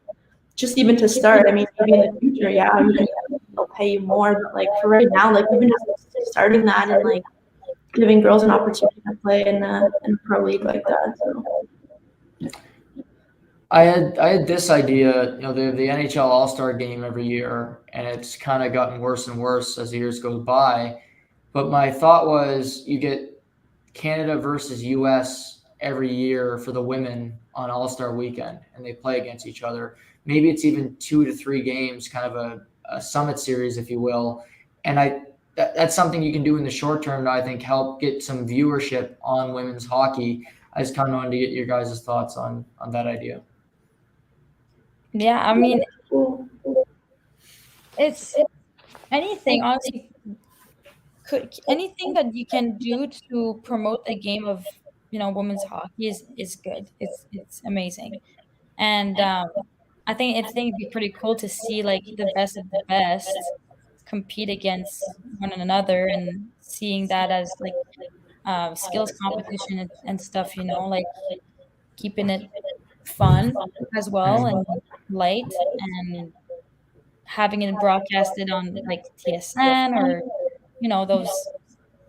S2: just even to start, I mean, maybe in the future, yeah, even they'll pay you more. But like for right now, like even just starting that and like giving girls an opportunity to play in a pro league like that. So
S1: I had this idea, the NHL All-Star game every year, and it's kind of gotten worse and worse as the years go by. But my thought was you get Canada versus US every year for the women on All-Star weekend, and they play against each other. Maybe it's even 2 to 3 games, kind of a summit series, if you will. And that's something you can do in the short term to, I think, help get some viewership on women's hockey. I just kind of wanted to get your guys' thoughts on that idea.
S3: yeah, I mean, it's anything, honestly, anything that you can do to promote the game of, women's hockey is good. It's amazing. And I think it'd be pretty cool to see like the best of the best compete against one another, and seeing that as like skills competition and stuff, like keeping it fun as well and light, and having it broadcasted on like TSN or those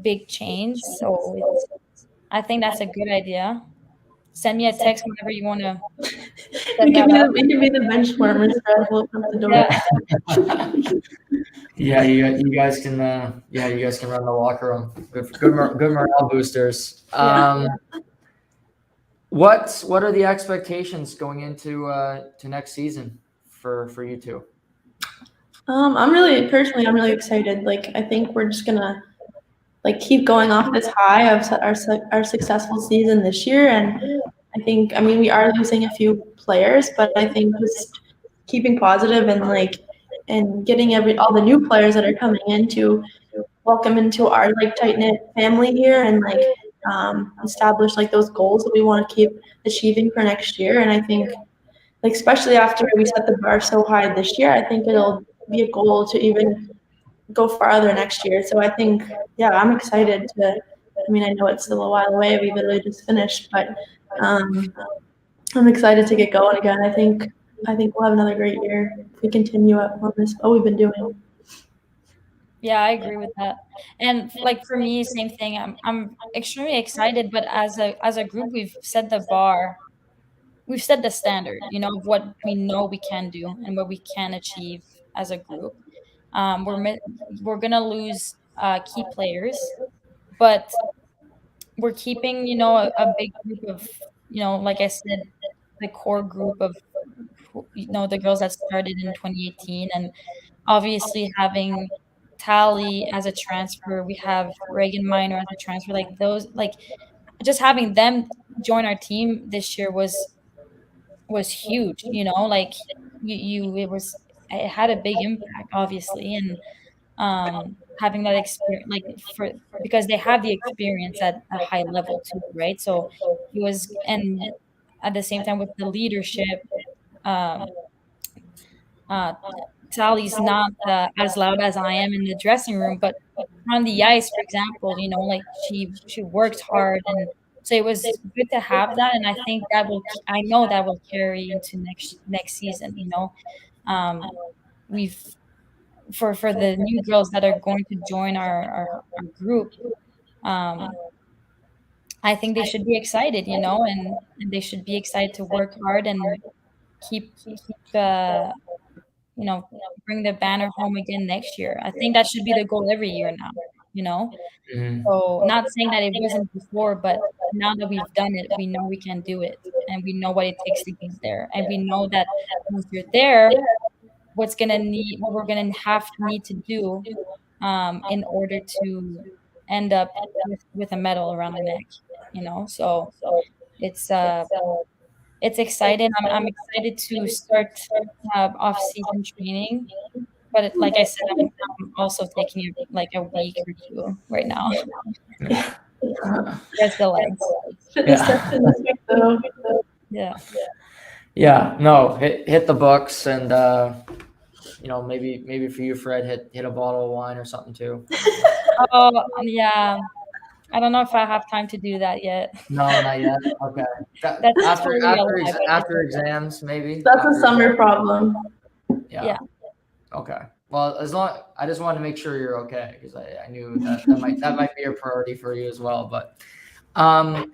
S3: big chains. So I think that's a good idea. Send me a text whenever you want to set that up.
S2: we can be the bench warmers for Red Bull come the door.
S3: Yeah.
S1: Yeah, you guys can run the locker room. Good morale boosters. What are the expectations going into to next season for you two?
S2: I'm really excited. Like I think we're just gonna like keep going off this high of our successful season this year, and I mean we are losing a few players, but I think just keeping positive and getting all the new players that are coming in to welcome into our like tight knit family here, and like establish like those goals that we want to keep achieving for next year. And I think like especially after we set the bar so high this year, I think it'll be a goal to even go farther next year. So I think, yeah, I'm excited to. I mean, I know it's still a while away. We literally just finished, but I'm excited to get going again. I think we'll have another great year if we continue up on this. What we've been doing.
S3: Yeah, I agree with that. And like for me, same thing. I'm extremely excited, but as a group, we've set the bar. We've set the standard, of what we know we can do and what we can achieve as a group. We're gonna lose key players, but we're keeping, a big group of, like I said, the core group of, the girls that started in 2018, and obviously having Talli as a transfer. We have Reagan Minor as a transfer. Like those, like just having them join our team this year was huge. Like it had a big impact, obviously, and having that experience, like because they have the experience at a high level too, right? So it was, and at the same time with the leadership, um, uh, Sally's not as loud as I am in the dressing room, but on the ice, for example, like she works hard, and so it was good to have that, and I know that will carry into next season. We've for the new girls that are going to join our group. I think they should be excited, and they should be excited to work hard and keep you know, bring the banner home again next year. I think that should be the goal every year now, you know?
S1: Mhm.
S3: So not saying that it wasn't before, but now that we've done it, we know we can do it, and we know what it takes to get there. And we know that once you're there, what we're gonna need to do in order to end up with a medal around the neck, So it's exciting. I'm excited to start off-season training, but like I said, I'm also taking it like a week or two right now. Rest the legs.
S2: Fitness
S1: Yeah.
S2: session this week, though.
S3: Yeah.
S1: Yeah, no, hit the books, and maybe for you, Fred, hit a bottle of wine or something too.
S3: Oh, yeah. I don't know if I have time to do that yet.
S1: No, not yet. Okay.
S3: That's
S1: After
S3: totally a lie, but
S1: after exams, maybe.
S2: That's a
S1: After
S2: summer
S1: exams.
S2: problem.
S1: Yeah. Okay. Well, I just wanted to make sure you're okay, because I knew that might be a priority for you as well. But I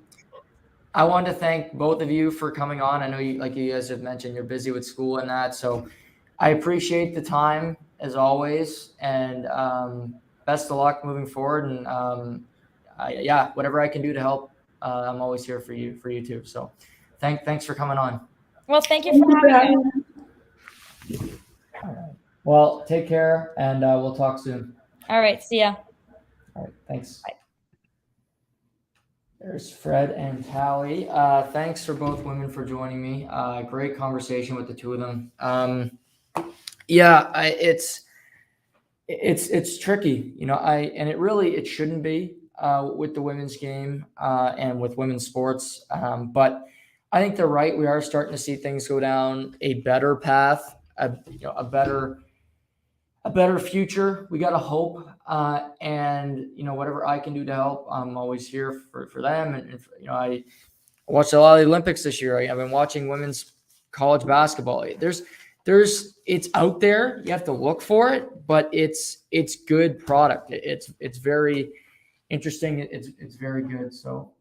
S1: wanted to thank both of you for coming on. I know you guys have mentioned, you're busy with school and that, so I appreciate the time as always, and best of luck moving forward. And whatever I can do to help, I'm always here for you too. So thanks for coming on.
S3: Well, thank you for having me.
S1: All right. Well, take care, and we'll talk soon.
S3: All right. See ya.
S1: All right. Thanks.
S3: Bye.
S1: There's Fred and Talli. Thanks for both women for joining me. Great conversation with the two of them. It's tricky, and it shouldn't be with the women's game and with women's sports. But I think they're right. We are starting to see things go down a better path, a better future. We got to hope. And whatever I can do to help, I'm always here for them. And I watched a lot of the Olympics this year. I've been watching women's college basketball. It's out there. You have to look for it, but it's good product. It's very interesting. It's very good. So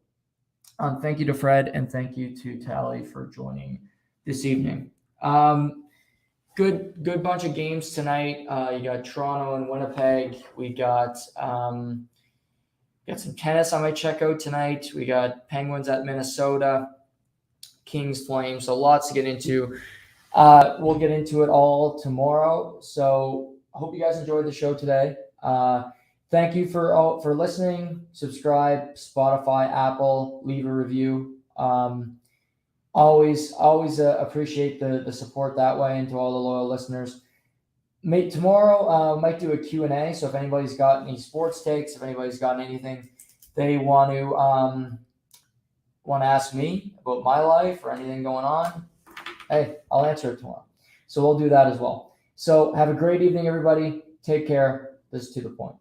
S1: thank you to Fred, and thank you to Talli for joining this evening. Good bunch of games tonight. You got Toronto and Winnipeg. We got some tennis I might check out tonight. We got Penguins at Minnesota, Kings Flames. So lots to get into. We'll get into it all tomorrow. So I hope you guys enjoyed the show today. Thank you for listening. Subscribe, Spotify, Apple, leave a review. Always appreciate the support that way, and to all the loyal listeners. Tomorrow might do a Q&A. So if anybody's got any sports takes, if anybody's got anything they want to ask me about my life or anything going on, hey, I'll answer it tomorrow. So we'll do that as well. So have a great evening, everybody. Take care. This is To The Point.